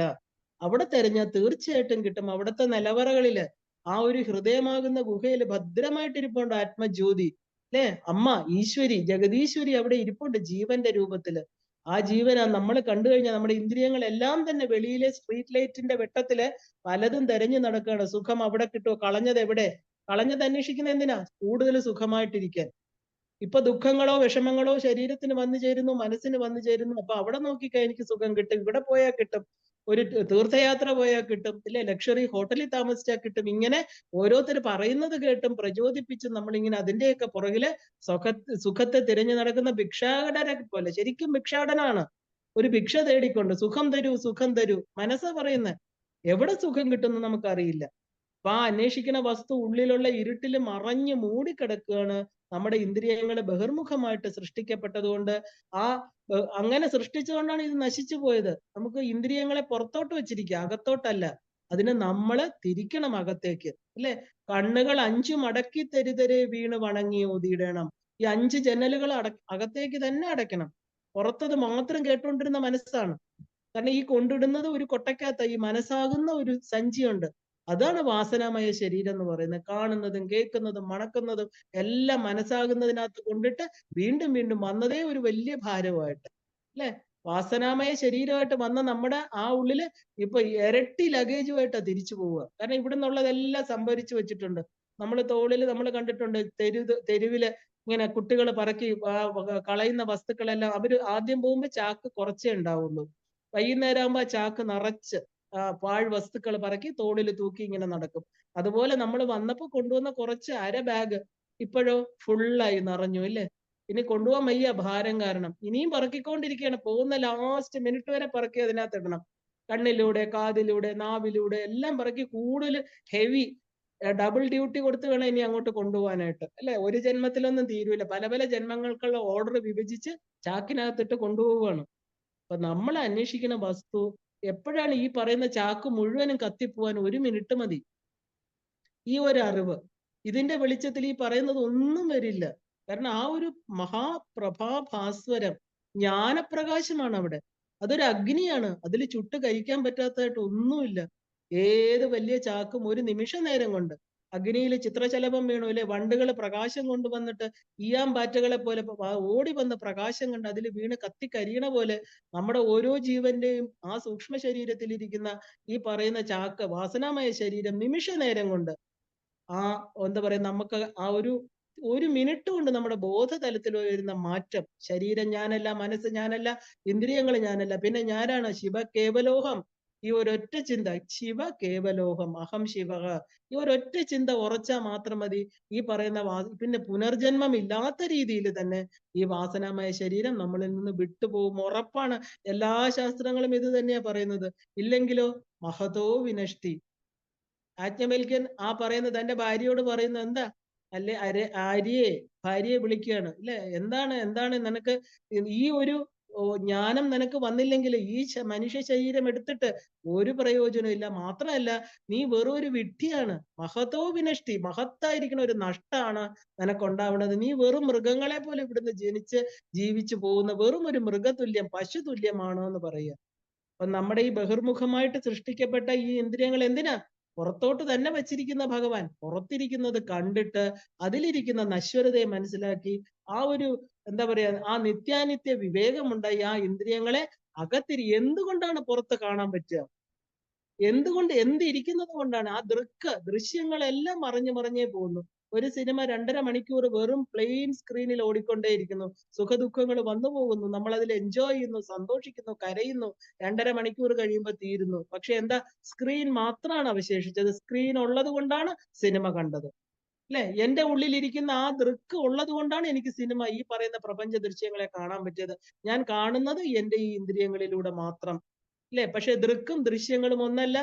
അവിടെ തിരഞ്ഞാൽ തീർച്ചയായിട്ടും കിട്ടും. അവിടുത്തെ നിലവറകളില് ആ ഒരു ഹൃദയമാകുന്ന ഗുഹയിൽ ഭദ്രമായിട്ടിരിപ്പുണ്ട് ആത്മജ്യോതി, അല്ലേ? അമ്മ ഈശ്വരി, ജഗദീശ്വരി അവിടെ ഇരിപ്പുണ്ട് ജീവന്റെ രൂപത്തില്. ആ ജീവനാ നമ്മൾ കണ്ടു കഴിഞ്ഞാൽ നമ്മുടെ ഇന്ദ്രിയങ്ങളെല്ലാം തന്നെ വെളിയിലെ സ്ട്രീറ്റ് ലൈറ്റിന്റെ വെട്ടത്തില് പലതും തെരഞ്ഞു നടക്കുകയാണ്. സുഖം അവിടെ കിട്ടുമോ? കളഞ്ഞത് എവിടെ? കളഞ്ഞത് അന്വേഷിക്കുന്നത് എന്തിനാ? കൂടുതൽ സുഖമായിട്ടിരിക്കാൻ. ഇപ്പൊ ദുഃഖങ്ങളോ വിഷമങ്ങളോ ശരീരത്തിന് വന്നു ചേരുന്നു, മനസ്സിന് വന്നു ചേരുന്നു. അപ്പൊ അവിടെ നോക്കിക്കാൻ എനിക്ക് സുഖം കിട്ടും, ഇവിടെ പോയാൽ കിട്ടും. ഒരു തീർത്ഥയാത്ര പോയാൽ കിട്ടും, ഇല്ലേ, ലക്ഷറി ഹോട്ടലിൽ താമസിച്ചാൽ കിട്ടും. ഇങ്ങനെ ഓരോരുത്തർ പറയുന്നത് കേട്ടും പ്രചോദിപ്പിച്ചും നമ്മളിങ്ങനെ അതിന്റെയൊക്കെ പുറകില് സുഖത്തെ തിരഞ്ഞു നടക്കുന്ന ഭിക്ഷാടനെ പോലെ, ശരിക്കും ഭിക്ഷാടനാണ്. ഒരു ഭിക്ഷ തേടിക്കൊണ്ട് സുഖം തരൂ സുഖം തരൂ മനസ്സാ പറയുന്നത്. എവിടെ സുഖം കിട്ടുന്നു നമുക്കറിയില്ല. അപ്പൊ ആ അന്വേഷിക്കുന്ന വസ്തു ഉള്ളിലുള്ള ഇരുട്ടിൽ മറഞ്ഞു മൂടിക്കിടക്കുകയാണ്. നമ്മുടെ ഇന്ദ്രിയങ്ങളെ ബഹിർമുഖമായിട്ട് സൃഷ്ടിക്കപ്പെട്ടത് കൊണ്ട് ആ അങ്ങനെ സൃഷ്ടിച്ചുകൊണ്ടാണ് ഇത് നശിച്ചു പോയത്. നമുക്ക് ഇന്ദ്രിയങ്ങളെ പുറത്തോട്ട് വെച്ചിരിക്കുക, അകത്തോട്ടല്ല. അതിന് നമ്മള് തിരിക്കണം അകത്തേക്ക്, അല്ലെ? കണ്ണുകൾ 5 മടക്കി തെരുതെരെ വീണ് വണങ്ങി ഓതിയിടണം. ഈ 5 ജനലുകൾ അകത്തേക്ക് തന്നെ അടയ്ക്കണം. പുറത്തത് മാത്രം കേട്ടുകൊണ്ടിരുന്ന മനസ്സാണ്. കാരണം ഈ കൊണ്ടിടുന്നത് ഒരു കൊട്ടക്കകത്ത, ഈ മനസ്സാകുന്ന ഒരു സഞ്ചിയുണ്ട്. അതാണ് വാസനാമയ ശരീരം എന്ന് പറയുന്നത്. കാണുന്നതും കേൾക്കുന്നതും മണക്കുന്നതും എല്ലാം മനസ്സാകുന്നതിനകത്ത് കൊണ്ടിട്ട് വീണ്ടും വീണ്ടും വന്നതേ ഒരു വലിയ ഭാരമായിട്ട്, അല്ലെ? വാസനാമയ ശരീരമായിട്ട് വന്ന നമ്മുടെ ആ ഉള്ളില് ഇപ്പൊ ഇരട്ടി ലഗേജുമായിട്ടാ തിരിച്ചു പോവുക. കാരണം ഇവിടെ നിന്നുള്ളതെല്ലാം സംഭരിച്ചു വെച്ചിട്ടുണ്ട്. നമ്മൾ തോളിൽ നമ്മൾ കണ്ടിട്ടുണ്ട്, തെരുവില് ഇങ്ങനെ കുട്ടികൾ പറക്കി കളയുന്ന വസ്തുക്കളെല്ലാം അവര് ആദ്യം പോകുമ്പോ ചാക്ക് കുറച്ചേ ഉണ്ടാവുള്ളൂ. വൈകുന്നേരം ആകുമ്പോ ചാക്ക് നിറച്ച് പാഴ് വസ്തുക്കൾ പറക്കി തോളിൽ തൂക്കി ഇങ്ങനെ നടക്കും. അതുപോലെ നമ്മൾ വന്നപ്പോ കൊണ്ടുവന്ന കുറച്ച് അര ബാഗ് ഇപ്പോഴോ ഫുള്ളായി നിറഞ്ഞു, ഇല്ലേ? ഇനി കൊണ്ടുപോകാൻ വയ്യ ഭാരം കാരണം. ഇനിയും പറക്കിക്കൊണ്ടിരിക്കുകയാണ്. പോകുന്ന ലാസ്റ്റ് മിനിറ്റ് വരെ പറക്കി അതിനകത്ത് ഇടണം. കണ്ണിലൂടെ, കാതിലൂടെ, നാവിലൂടെ എല്ലാം പറക്കി കൂടുതൽ ഹെവി ഡബിൾ ഡ്യൂട്ടി കൊടുത്ത് വേണം ഇനി അങ്ങോട്ട് കൊണ്ടുപോകാനായിട്ട്, അല്ലെ? ഒരു ജന്മത്തിലൊന്നും തീരൂല. പല പല ജന്മങ്ങൾക്കുള്ള ഓർഡർ വിഭജിച്ച് ചാക്കിനകത്തിട്ട് കൊണ്ടുപോവുകയാണ്. അപ്പൊ നമ്മൾ അന്വേഷിക്കുന്ന വസ്തു എപ്പോഴാണ് ഈ പറയുന്ന ചാക്ക് മുഴുവനും കത്തിപ്പോവാൻ 1 മിനിറ്റ് മതി. ഈ ഒരു അറിവ്, ഇതിന്റെ വെളിച്ചത്തിൽ ഈ പറയുന്നത് ഒന്നും വരില്ല. കാരണം ആ ഒരു മഹാപ്രഭാഭാസ്വരം ജ്ഞാനപ്രകാശമാണ് അവിടെ. അതൊരു അഗ്നിയാണ്. അതിൽ ചുട്ട് കരിക്കാൻ പറ്റാത്തതായിട്ട് ഒന്നുമില്ല. ഏത് വലിയ ചാക്കും ഒരു നിമിഷ നേരം കൊണ്ട് അഗ്നിയിൽ ചിത്രശലഭം വീണു, അല്ലെ? വണ്ടുകൾ പ്രകാശം കൊണ്ടുവന്നിട്ട് ഈയാമ്പാറ്റകളെ പോലെ ഓടി വന്ന പ്രകാശം കണ്ട് അതിൽ വീണ് കത്തിക്കരിയണ പോലെ നമ്മുടെ ഓരോ ജീവന്റെയും ആ സൂക്ഷ്മ ശരീരത്തിലിരിക്കുന്ന ഈ പറയുന്ന ചാക്ക്, വാസനാമയ ശരീരം നിമിഷ നേരം കൊണ്ട് ആ എന്താ പറയാ, നമുക്ക് ആ ഒരു മിനിറ്റ് കൊണ്ട് നമ്മുടെ ബോധതലത്തിൽ വരുന്ന മാറ്റം. ശരീരം ഞാനല്ല, മനസ്സ് ഞാനല്ല, ഇന്ദ്രിയങ്ങൾ ഞാനല്ല, പിന്നെ ഞാനാണ്. ശിവ കേവലോഹം. ഈ ഒരൊറ്റ ചിന്ത, ശിവ കേവലോഹം അഹം ശിവ, ഈ ഒരൊറ്റ ചിന്ത ഉറച്ചാൽ മാത്രം മതി. ഈ പറയുന്ന പിന്നെ പുനർജന്മം ഇല്ലാത്ത രീതിയിൽ തന്നെ ഈ വാസനാമയ ശരീരം നമ്മളിൽ നിന്ന് വിട്ടുപോകും, ഉറപ്പാണ്. എല്ലാ ശാസ്ത്രങ്ങളും ഇത് തന്നെയാ പറയുന്നത്. ഇല്ലെങ്കിലോ മഹതോ വിനഷ്ടി. ആജ്ഞവൽക്യൻ ആ പറയുന്നത് തന്റെ ഭാര്യയോട് പറയുന്നത് എന്താ? അല്ലെ ഭാര്യയെ വിളിക്കുകയാണ്, അല്ലെ? എന്താണ് നിനക്ക് ഈ ഒരു ജ്ഞാനം നിനക്ക് വന്നില്ലെങ്കിൽ ഈ മനുഷ്യ ശരീരം എടുത്തിട്ട് ഒരു പ്രയോജനം ഇല്ല. മാത്രമല്ല നീ വെറും ഒരു വിഡ്ഢിയാണ്. മഹതോ വിനഷ്ടി, മഹത്തായിരിക്കുന്ന ഒരു നഷ്ടമാണ് നിനക്കുണ്ടാവുന്നത്. നീ വെറും മൃഗങ്ങളെ പോലെ ഇവിടുന്ന് ജീവിച്ചു പോകുന്ന വെറും ഒരു മൃഗതുല്യം, പശു തുല്യമാണോ എന്ന് പറയുക. അപ്പൊ നമ്മുടെ ഈ ബഹിർമുഖമായിട്ട് സൃഷ്ടിക്കപ്പെട്ട ഈ ഇന്ദ്രിയങ്ങൾ എന്തിനാ? പുറത്തോട്ട് തന്നെ വച്ചിരിക്കുന്ന ഭഗവാൻ പുറത്തിരിക്കുന്നത് കണ്ടിട്ട് അതിലിരിക്കുന്ന നശ്വരതയെ മനസ്സിലാക്കി ആ ഒരു എന്താ പറയാ, ആ നിത്യാനിത്യ വിവേകമുണ്ടായി ആ ഇന്ദ്രിയങ്ങളെ എന്തുകൊണ്ടാണ് പുറത്ത് കാണാൻ പറ്റുക? എന്തിരിക്കുന്നത് കൊണ്ടാണ്? ആ ദൃശ്യങ്ങളെല്ലാം മറഞ്ഞേ പോകുന്നു. ഒരു സിനിമ 2.5 മണിക്കൂർ വെറും പ്ലെയിൻ സ്ക്രീനിൽ ഓടിക്കൊണ്ടേയിരിക്കുന്നു. സുഖദുഃഖങ്ങൾ വന്നു പോകുന്നു, നമ്മൾ അതിൽ എൻജോയ് ചെയ്യുന്നു, സന്തോഷിക്കുന്നു, കരയുന്നു. 2.5 മണിക്കൂർ കഴിയുമ്പോൾ തീരുന്നു. പക്ഷെ എന്താ? സ്ക്രീൻ മാത്രമാണ് അവശേഷിച്ചത്. സ്ക്രീൻ ഉള്ളത് കൊണ്ടാണ് സിനിമ കണ്ടത്, അല്ലെ? എന്റെ ഉള്ളിലിരിക്കുന്ന ആ ഉള്ളത് കൊണ്ടാണ് എനിക്ക് സിനിമ, ഈ പറയുന്ന പ്രപഞ്ച ദൃശ്യങ്ങളെ കാണാൻ പറ്റിയത്. ഞാൻ കാണുന്നത് എന്റെ ഈ ഇന്ദ്രിയങ്ങളിലൂടെ മാത്രം, അല്ലെ? പക്ഷെ ദൃശ്യങ്ങളും ഒന്നല്ല,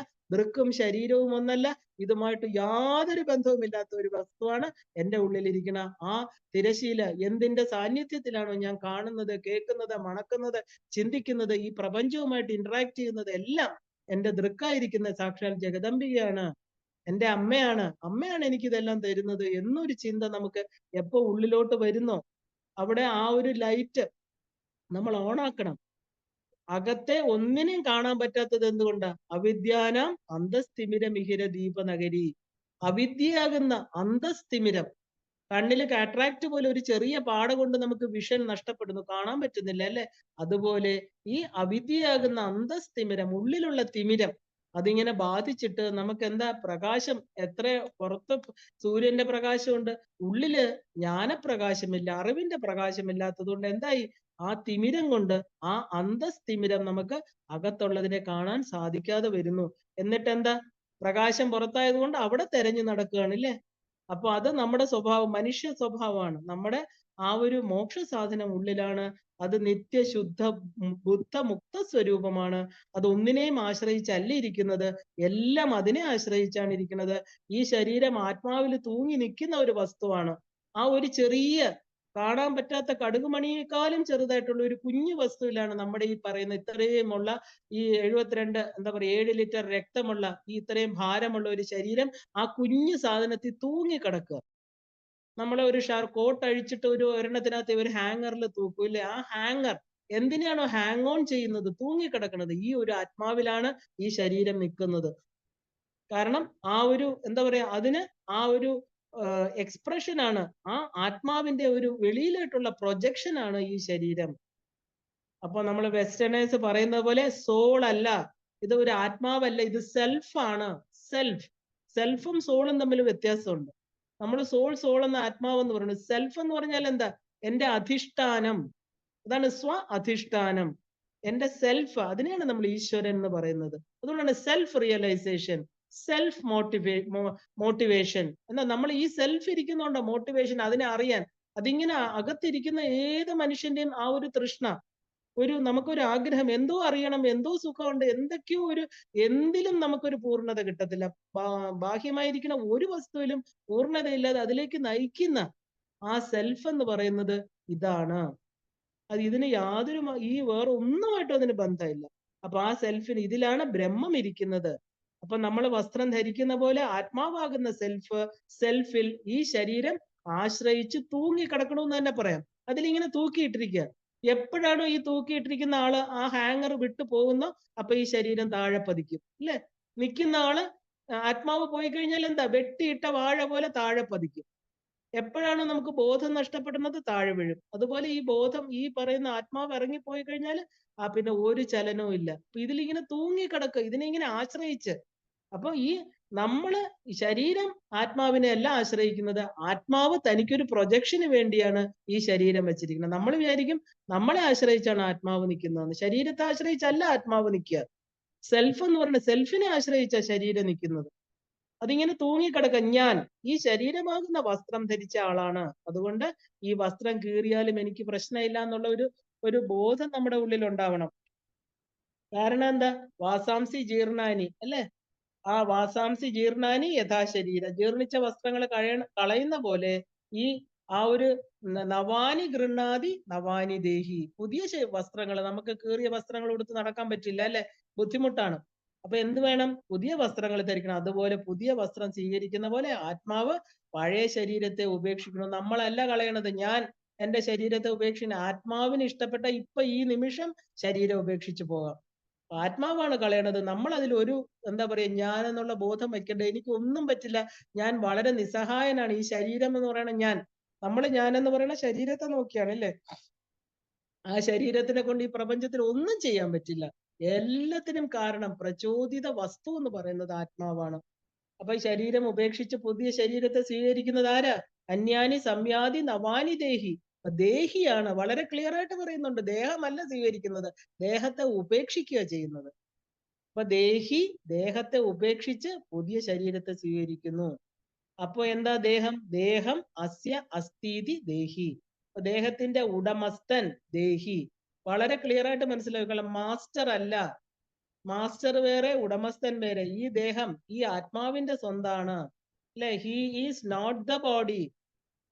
ശരീരവും ഒന്നല്ല. ഇതുമായിട്ട് യാതൊരു ബന്ധവുമില്ലാത്ത ഒരു വസ്തുവാണ് എൻ്റെ ഉള്ളിലിരിക്കുന്ന ആ തിരശീല. എന്തിന്റെ സാന്നിധ്യത്തിലാണോ ഞാൻ കാണുന്നത്, കേൾക്കുന്നത്, മണക്കുന്നത്, ചിന്തിക്കുന്നത്, ഈ പ്രപഞ്ചവുമായിട്ട് ഇന്ററാക്ട് ചെയ്യുന്നത് എല്ലാം എൻ്റെ ദൃക്കായിരിക്കുന്ന സാക്ഷാൽ ജഗദംബികയാണ്, എൻ്റെ അമ്മയാണ് എനിക്കിതെല്ലാം തരുന്നത് എന്നൊരു ചിന്ത നമുക്ക് എപ്പോ ഉള്ളിലോട്ട് വരുന്നോ അവിടെ ആ ഒരു ലൈറ്റ് നമ്മൾ ഓണാക്കണം. അകത്തെ ഒന്നിനെയും കാണാൻ പറ്റാത്തത് എന്തുകൊണ്ടാ? അവിദ്യാനാം അന്തസ്തിമിര മിഹിര ദീപനഗരി. അവിദ്യയാകുന്ന അന്തസ്തിമിരം, കണ്ണില് കാട്രാക്ട് പോലെ ഒരു ചെറിയ പാട കൊണ്ട് നമുക്ക് വിഷൻ നഷ്ടപ്പെടുന്നു, കാണാൻ പറ്റുന്നില്ല, അല്ലെ? അതുപോലെ ഈ അവിദ്യയാകുന്ന അന്തസ്തിമിരം, ഉള്ളിലുള്ള തിമിരം, അതിങ്ങനെ ബാധിച്ചിട്ട് നമുക്ക് എന്താ? പ്രകാശം എത്ര പുറത്ത് സൂര്യന്റെ പ്രകാശമുണ്ട്, ഉള്ളില് ജ്ഞാനപ്രകാശമില്ല, അറിവിന്റെ പ്രകാശമില്ലാത്തത് കൊണ്ട് എന്തായി? ആ തിമിരം കൊണ്ട് ആ അന്തസ്തിമിരം നമുക്ക് അകത്തുള്ളതിനെ കാണാൻ സാധിക്കാതെ വരുന്നു. എന്നിട്ട് എന്താ? പ്രകാശം പുറത്തായത് കൊണ്ട് അവിടെ തെരഞ്ഞു നടക്കുകയാണ് ഇല്ലേ? അപ്പൊ അത് നമ്മുടെ സ്വഭാവം, മനുഷ്യ സ്വഭാവമാണ്. നമ്മുടെ ആ ഒരു മോക്ഷ സാധനം ഉള്ളിലാണ്. അത് നിത്യശുദ്ധ ബുദ്ധ മുക്ത സ്വരൂപമാണ്. അത് ഒന്നിനെയും ആശ്രയിച്ചല്ല ഇരിക്കുന്നത്, എല്ലാം അതിനെ ആശ്രയിച്ചാണ് ഇരിക്കുന്നത്. ഈ ശരീരം ആത്മാവിൽ തൂങ്ങി നിൽക്കുന്ന ഒരു വസ്തുവാണ്. ആ ഒരു ചെറിയ കാണാൻ പറ്റാത്ത കടുകുമണിയേക്കാളും ചെറുതായിട്ടുള്ള ഒരു കുഞ്ഞു വസ്തുവിലാണ് നമ്മുടെ ഈ പറയുന്ന ഇത്രയുമുള്ള ഈ 72 എന്താ പറയുക 7 ലിറ്റർ രക്തമുള്ള ഈ ഇത്രയും ഭാരമുള്ള ഒരു ശരീരം ആ കുഞ്ഞു സാധനത്തിൽ തൂങ്ങി കിടക്കുക. നമ്മളെ ഒരു കോട്ട് അഴിച്ചിട്ട് ഒരെണ്ണത്തിനകത്ത് ഒരു ഹാങ്ങറിൽ തൂക്കും ഇല്ലേ? ആ ഹാങ്ങർ എന്തിനാണോ ഹാങ് ഓൺ ചെയ്യുന്നത്, തൂങ്ങിക്കിടക്കുന്നത്, ഈ ഒരു ആത്മാവിലാണ് ഈ ശരീരം നിൽക്കുന്നത്. കാരണം ആ ഒരു എന്താ പറയാ അതിന് ആ ഒരു എക്സ്പ്രഷൻ ആണ്, ആ ആത്മാവിന്റെ ഒരു വെളിയിലായിട്ടുള്ള പ്രൊജക്ഷൻ ആണ് ഈ ശരീരം. അപ്പൊ നമ്മൾ വെസ്റ്റേണേഴ്സ് പറയുന്ന പോലെ സോൾ അല്ല, ഇത് ഒരു ആത്മാവല്ല, ഇത് സെൽഫ് ആണ്. സെൽഫും സോളും തമ്മിൽ വ്യത്യാസമുണ്ട്. നമ്മൾ സോൾ എന്ന ആത്മാവെന്ന് പറയുന്നത്. സെൽഫ് എന്ന് പറഞ്ഞാൽ എന്താ? എന്റെ അധിഷ്ഠാനം, അതാണ് സ്വ അധിഷ്ഠാനം, എന്റെ സെൽഫ്. അതിനെയാണ് നമ്മൾ ഈശ്വരൻ എന്ന് പറയുന്നത്. അതുകൊണ്ടാണ് സെൽഫ് റിയലൈസേഷൻ, സെൽഫ് മോട്ടിവേഷൻ. എന്നാ നമ്മൾ ഈ സെൽഫ് ഇരിക്കുന്നുണ്ടോ മോട്ടിവേഷൻ, അതിനെ അറിയാൻ. അതിങ്ങനെ അകത്തിരിക്കുന്ന ഏത് മനുഷ്യന്റെയും ആ ഒരു തൃഷ്ണ, നമുക്കൊരു ആഗ്രഹം, എന്തോ അറിയണം, എന്തോ സുഖമുണ്ട്, എന്തൊക്കെയോ എന്തിലും നമുക്കൊരു പൂർണ്ണത കിട്ടത്തില്ല. ബാഹ്യമായിരിക്കുന്ന ഒരു വസ്തുവിലും പൂർണ്ണതയില്ലാതെ അതിലേക്ക് നയിക്കുന്ന ആ സെൽഫ് എന്ന് പറയുന്നത് ഇതാണ്. അത് ഇതിന് യാതൊരു ഈ വേറെ ഒന്നുമായിട്ടും അതിന് ബന്ധമില്ല. അപ്പൊ ആ സെൽഫിന് ഇതിലാണ് ബ്രഹ്മം ഇരിക്കുന്നത്. അപ്പൊ നമ്മൾ വസ്ത്രം ധരിക്കുന്ന പോലെ ആത്മാവാകുന്ന സെൽഫിൽ ഈ ശരീരം ആശ്രയിച്ച് തൂങ്ങി കിടക്കണമെന്ന് തന്നെ പറയാം. അതിലിങ്ങനെ തൂക്കിയിട്ടിരിക്കുക. എപ്പോഴാണോ ഈ തൂക്കിയിട്ടിരിക്കുന്ന ആള് ആ ഹാങ്ങർ വിട്ടു പോകുന്നോ അപ്പൊ ഈ ശരീരം താഴെ പതിക്കും അല്ലെ? നിൽക്കുന്ന ആള് ആത്മാവ് പോയി കഴിഞ്ഞാൽ എന്താ? വെട്ടിയിട്ട വാഴ പോലെ താഴെ പതിക്കും. എപ്പോഴാണ് നമുക്ക് ബോധം നഷ്ടപ്പെടുന്നത്? താഴെ വീഴും. അതുപോലെ ഈ ബോധം, ഈ പറയുന്ന ആത്മാവ് ഇറങ്ങിപ്പോയി കഴിഞ്ഞാൽ പിന്നെ ഒരു ചലനവും ഇല്ല. അപ്പൊ ഇതിലിങ്ങനെ തൂങ്ങിക്കിടക്കുക, ഇതിനെ ഇങ്ങനെ ആശ്രയിച്ച്. അപ്പൊ ഈ നമ്മള് ശരീരം ആത്മാവിനെ അല്ല ആശ്രയിക്കുന്നത്, ആത്മാവ് തനിക്കൊരു പ്രൊജക്ഷന് വേണ്ടിയാണ് ഈ ശരീരം വെച്ചിരിക്കുന്നത്. നമ്മൾ വിചാരിക്കും നമ്മളെ ആശ്രയിച്ചാണ് ആത്മാവ് നിൽക്കുന്നതെന്ന്. ശരീരത്തെ ആശ്രയിച്ചല്ല ആത്മാവ് നിൽക്കുക. സെൽഫ് എന്ന് പറഞ്ഞ സെൽഫിനെ ആശ്രയിച്ച ശരീരം നിൽക്കുന്നത്. അതിങ്ങനെ തൂങ്ങിക്കിടക്ക. ഞാൻ ഈ ശരീരമാകുന്ന വസ്ത്രം ധരിച്ച ആളാണ്, അതുകൊണ്ട് ഈ വസ്ത്രം കീറിയാലും എനിക്ക് പ്രശ്നമില്ല എന്നുള്ള ഒരു ബോധം നമ്മുടെ ഉള്ളിൽ ഉണ്ടാവണം. കാരണം എന്താ? വാസാംസി ജീർണാനി അല്ലെ? ആ വാസാംസി ജീർണാനി യഥാശരീര, ജീർണിച്ച വസ്ത്രങ്ങൾ കളയുന്ന പോലെ ഈ ആ ഒരു നവാനി ഗൃണ്ണാതി നവാനി ദേഹി, പുതിയ വസ്ത്രങ്ങൾ, നമുക്ക് കീറിയ വസ്ത്രങ്ങൾ കൊടുത്ത് നടക്കാൻ പറ്റില്ല അല്ലെ? ബുദ്ധിമുട്ടാണ്. അപ്പൊ എന്ത് വേണം? പുതിയ വസ്ത്രങ്ങൾ ധരിക്കണം. അതുപോലെ പുതിയ വസ്ത്രം സ്വീകരിക്കുന്ന പോലെ ആത്മാവ് പഴയ ശരീരത്തെ ഉപേക്ഷിക്കണം. നമ്മളല്ല കളയണത്. ഞാൻ എന്റെ ശരീരത്തെ ഉപേക്ഷിക്കണം. ആത്മാവിന് ഇഷ്ടപ്പെട്ട ഇപ്പൊ ഈ നിമിഷം ശരീരം ഉപേക്ഷിച്ച് പോകാം. ആത്മാവാണ് കളയണത്. നമ്മൾ അതിൽ എന്താ പറയാ ഞാൻ എന്നുള്ള ബോധം വെക്കണ്ടേ. എനിക്ക് ഒന്നും പറ്റില്ല, ഞാൻ വളരെ നിസ്സഹായനാണ്. ഈ ശരീരം എന്ന് പറയണ ഞാൻ എന്ന് പറയുന്ന ശരീരത്തെ നോക്കിയാണ് അല്ലേ? ആ ശരീരത്തിനെ കൊണ്ട് ഈ പ്രപഞ്ചത്തിൽ ഒന്നും ചെയ്യാൻ പറ്റില്ല. എല്ലാത്തിനും കാരണം പ്രചോദിത വസ്തു എന്ന് പറയുന്നത് ആത്മാവാണ്. അപ്പൊ ഈ ശരീരം ഉപേക്ഷിച്ച് പുതിയ ശരീരത്തെ സ്വീകരിക്കുന്നത് ആരാ? അന്യാനി സംയാതി നവാനി ദേഹി. ദേഹിയാണ്. വളരെ ക്ലിയർ ആയിട്ട് പറയുന്നുണ്ട്. ദേഹമല്ല സ്വീകരിക്കുന്നത്, ദേഹത്തെ ഉപേക്ഷിക്കുക ചെയ്യുന്നത്. അപ്പൊ ദേഹത്തെ ഉപേക്ഷിച്ച് പുതിയ ശരീരത്തെ സ്വീകരിക്കുന്നു. അപ്പൊ എന്താ ദേഹം? ദേഹം അസ്യ അസ്ഥീതി ദേഹി. ദേഹത്തിന്റെ ഉടമസ്ഥൻ ദേഹി. വളരെ ക്ലിയർ ആയിട്ട് മനസ്സിലാക്കണം. മാസ്റ്റർ അല്ല. മാസ്റ്റർ വേറെ, ഉടമസ്ഥൻ വേറെ. ഈ ദേഹം ഈ ആത്മാവിന്റെ സ്വന്താണ് അല്ലെ? He is not the body,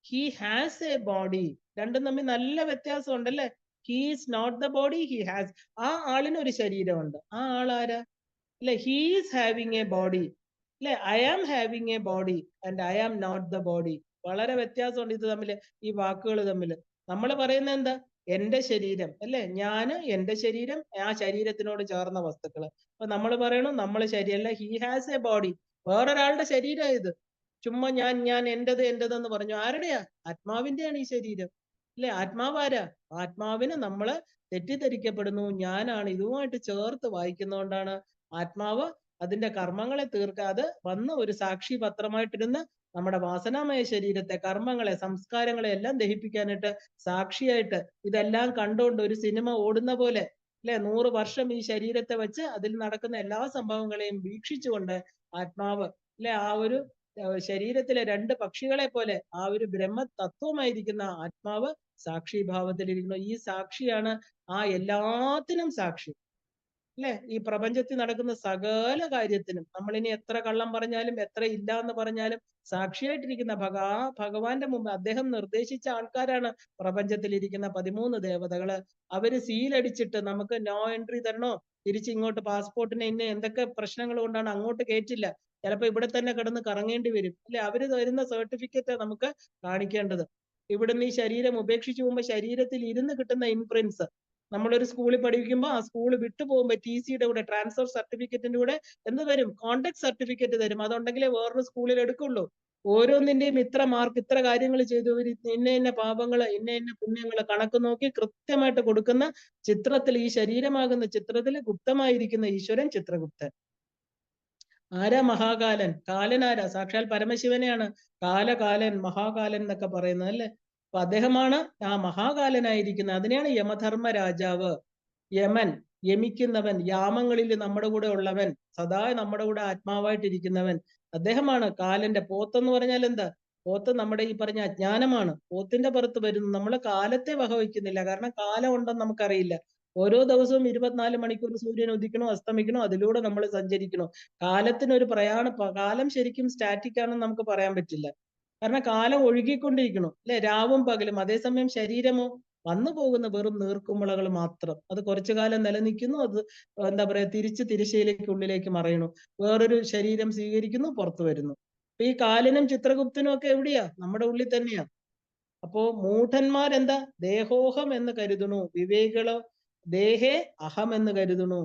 he has a body. രണ്ടും തമ്മിൽ നല്ല വ്യത്യാസം ഉണ്ടല്ലേ? He is not the body, he has. ആ ആളിന് ഒരു ശരീരമുണ്ട്. ആ ആളാരാ? അല്ലെ? He is having a body അല്ലെ? I am having a body and I am not the body. വളരെ വ്യത്യാസമുണ്ട് ഇത് തമ്മിൽ, ഈ വാക്കുകൾ തമ്മിൽ. നമ്മൾ പറയുന്നത് എന്താ? എന്റെ ശരീരം അല്ലെ? ഞാന്, എന്റെ ശരീരം, ആ ശരീരത്തിനോട് ചേർന്ന വസ്തുക്കള്. അപ്പൊ നമ്മൾ പറയണു നമ്മൾ ശരീരമല്ല, ഹി ഹാസ് എ ബോഡി. വേറൊരാളുടെ ശരീരം ഇത്. ചുമ്മാ ഞാൻ എന്റേതെന്ന് പറഞ്ഞു. ആരുടെയാ? ആത്മാവിന്റെയാണ് ഈ ശരീരം അല്ലെ? ആത്മാവാരാ? ആത്മാവിന് നമ്മള് തെറ്റിദ്ധരിക്കപ്പെടുന്നു. ഞാനാണ്. ഇതുമായിട്ട് ചേർത്ത് വായിക്കുന്നതുകൊണ്ടാണ് ആത്മാവ് അതിന്റെ കർമ്മങ്ങളെ തീർക്കാതെ വന്ന ഒരു സാക്ഷി പത്രമായിട്ടിരുന്ന് നമ്മുടെ വാസനാമയ ശരീരത്തെ, കർമ്മങ്ങളെ, സംസ്കാരങ്ങളെ എല്ലാം ദഹിപ്പിക്കാനായിട്ട് സാക്ഷിയായിട്ട് ഇതെല്ലാം കണ്ടുകൊണ്ട് ഒരു സിനിമ ഓടുന്ന പോലെ, അല്ലെ, 100 വർഷം ഈ ശരീരത്തെ വെച്ച് അതിൽ നടക്കുന്ന എല്ലാ സംഭവങ്ങളെയും വീക്ഷിച്ചുകൊണ്ട് ആത്മാവ്, അല്ലെ, ആ ഒരു ശരീരത്തിലെ 2 പക്ഷികളെ പോലെ ആ ഒരു ബ്രഹ്മ തത്വമായിരിക്കുന്ന ആത്മാവ് സാക്ഷിഭാവത്തിലിരിക്കുന്നു. ഈ സാക്ഷിയാണ് ആ എല്ലാത്തിനും സാക്ഷി, അല്ലെ. ഈ പ്രപഞ്ചത്തിൽ നടക്കുന്ന സകല കാര്യത്തിനും നമ്മളിനി എത്ര കള്ളം പറഞ്ഞാലും എത്ര ഇല്ല എന്ന് പറഞ്ഞാലും സാക്ഷിയായിട്ടിരിക്കുന്ന ഭഗവാന്റെ മുമ്പ് അദ്ദേഹം നിർദ്ദേശിച്ച ആൾക്കാരാണ് പ്രപഞ്ചത്തിൽ ഇരിക്കുന്ന 13 ദേവതകള്. അവര് സീലടിച്ചിട്ട് നമുക്ക് നോ എൻട്രി തരണോ, തിരിച്ച് ഇങ്ങോട്ട് പാസ്പോർട്ടിന് ഇന്ന എന്തൊക്കെ പ്രശ്നങ്ങൾ കൊണ്ടാണ് അങ്ങോട്ട് കയറ്റില്ല, ചിലപ്പോ ഇവിടെ തന്നെ കിടന്ന് കറങ്ങേണ്ടി വരും, അല്ലെ. അവര് തരുന്ന സർട്ടിഫിക്കറ്റ് നമുക്ക് കാണിക്കേണ്ടത്. ഇവിടുന്ന് ഈ ശരീരം ഉപേക്ഷിച്ചു പോകുമ്പോ ശരീരത്തിൽ ഇരുന്ന് കിട്ടുന്ന ഇംപ്രിന്റ്സ്, നമ്മളൊരു സ്കൂളിൽ പഠിക്കുമ്പോൾ ആ സ്കൂൾ വിട്ടു പോകുമ്പോൾ ടി.സിയുടെ കൂടെ, ട്രാൻസ്ഫർ സർട്ടിഫിക്കറ്റിന്റെ കൂടെ എന്ത് തരും? കോണ്ടാക്ട് സർട്ടിഫിക്കറ്റ് തരും. അതുണ്ടെങ്കിലേ വേറൊരു സ്കൂളിൽ എടുക്കുള്ളൂ. ഓരോന്നിന്റെയും ഇത്ര മാർക്ക്, ഇത്ര കാര്യങ്ങൾ ചെയ്തു, ഇന്ന ഇന്ന പാപങ്ങള്, ഇന്ന ഇന്ന പുണ്യങ്ങള് കണക്ക് നോക്കി കൃത്യമായിട്ട് കൊടുക്കുന്ന ചിത്രത്തിൽ, ഈ ശരീരമാകുന്ന ചിത്രത്തിൽ ഗുപ്തമായിരിക്കുന്ന ഈശ്വരൻ ചിത്രഗുപ്തൻ. ആരാ മഹാകാലൻ? കാലൻ ആരാ? സാക്ഷാൽ പരമശിവനെയാണ് കാലകാലൻ, മഹാകാലൻ എന്നൊക്കെ പറയുന്നത്, അല്ലെ. അപ്പൊ അദ്ദേഹമാണ് ആ മഹാകാലനായിരിക്കുന്നത്. അതിനെയാണ് യമധർമ്മ രാജാവ്, യമൻ, യമിക്കുന്നവൻ, യാമങ്ങളിൽ നമ്മുടെ കൂടെ ഉള്ളവൻ, സദാ നമ്മുടെ കൂടെ ആത്മാവായിട്ടിരിക്കുന്നവൻ. അദ്ദേഹമാണ് കാലന്റെ. പോത്തെന്ന് പറഞ്ഞാൽ എന്താ? പോത്ത് നമ്മുടെ ഈ പറഞ്ഞ അജ്ഞാനമാണ്. പോത്തിന്റെ പുറത്ത് വരുന്നു. നമ്മൾ കാലത്തെ വകവയ്ക്കുന്നില്ല, കാരണം കാലം ഉണ്ടെന്ന് നമുക്കറിയില്ല. ഓരോ ദിവസവും 24 മണിക്കൂർ സൂര്യൻ ഉദിക്കണോ അസ്തമിക്കണോ, അതിലൂടെ നമ്മൾ സഞ്ചരിക്കണോ. കാലത്തിനൊരു കാലം ശരിക്കും സ്റ്റാറ്റിക് ആണെന്ന് നമുക്ക് പറയാൻ പറ്റില്ല, കാരണം കാലം ഒഴുകിക്കൊണ്ടിരിക്കണു, അല്ലെ, രാവും പകലും. അതേസമയം ശരീരമോ വന്നു പോകുന്ന വെറും നീർക്കുമിളകൾ മാത്രം. അത് കുറച്ചു കാലം നിലനിൽക്കുന്നു, അത് എന്താ പറയാ, തിരിച്ച് തിരശ്ശീലയ്ക്ക് ഉള്ളിലേക്ക് മറയണു, വേറൊരു ശരീരം സ്വീകരിക്കുന്നു, പുറത്തു വരുന്നു. അപ്പൊ ഈ കാലനും ചിത്രഗുപ്തനും ഒക്കെ എവിടെയാ? നമ്മുടെ ഉള്ളിൽ തന്നെയാ. അപ്പോ മൂഢന്മാരെന്താ? ദേഹോഹം എന്ന് കരുതുന്നു. വിവേകികളോ ദേഹേ അഹം എന്ന് കരുതുന്നു.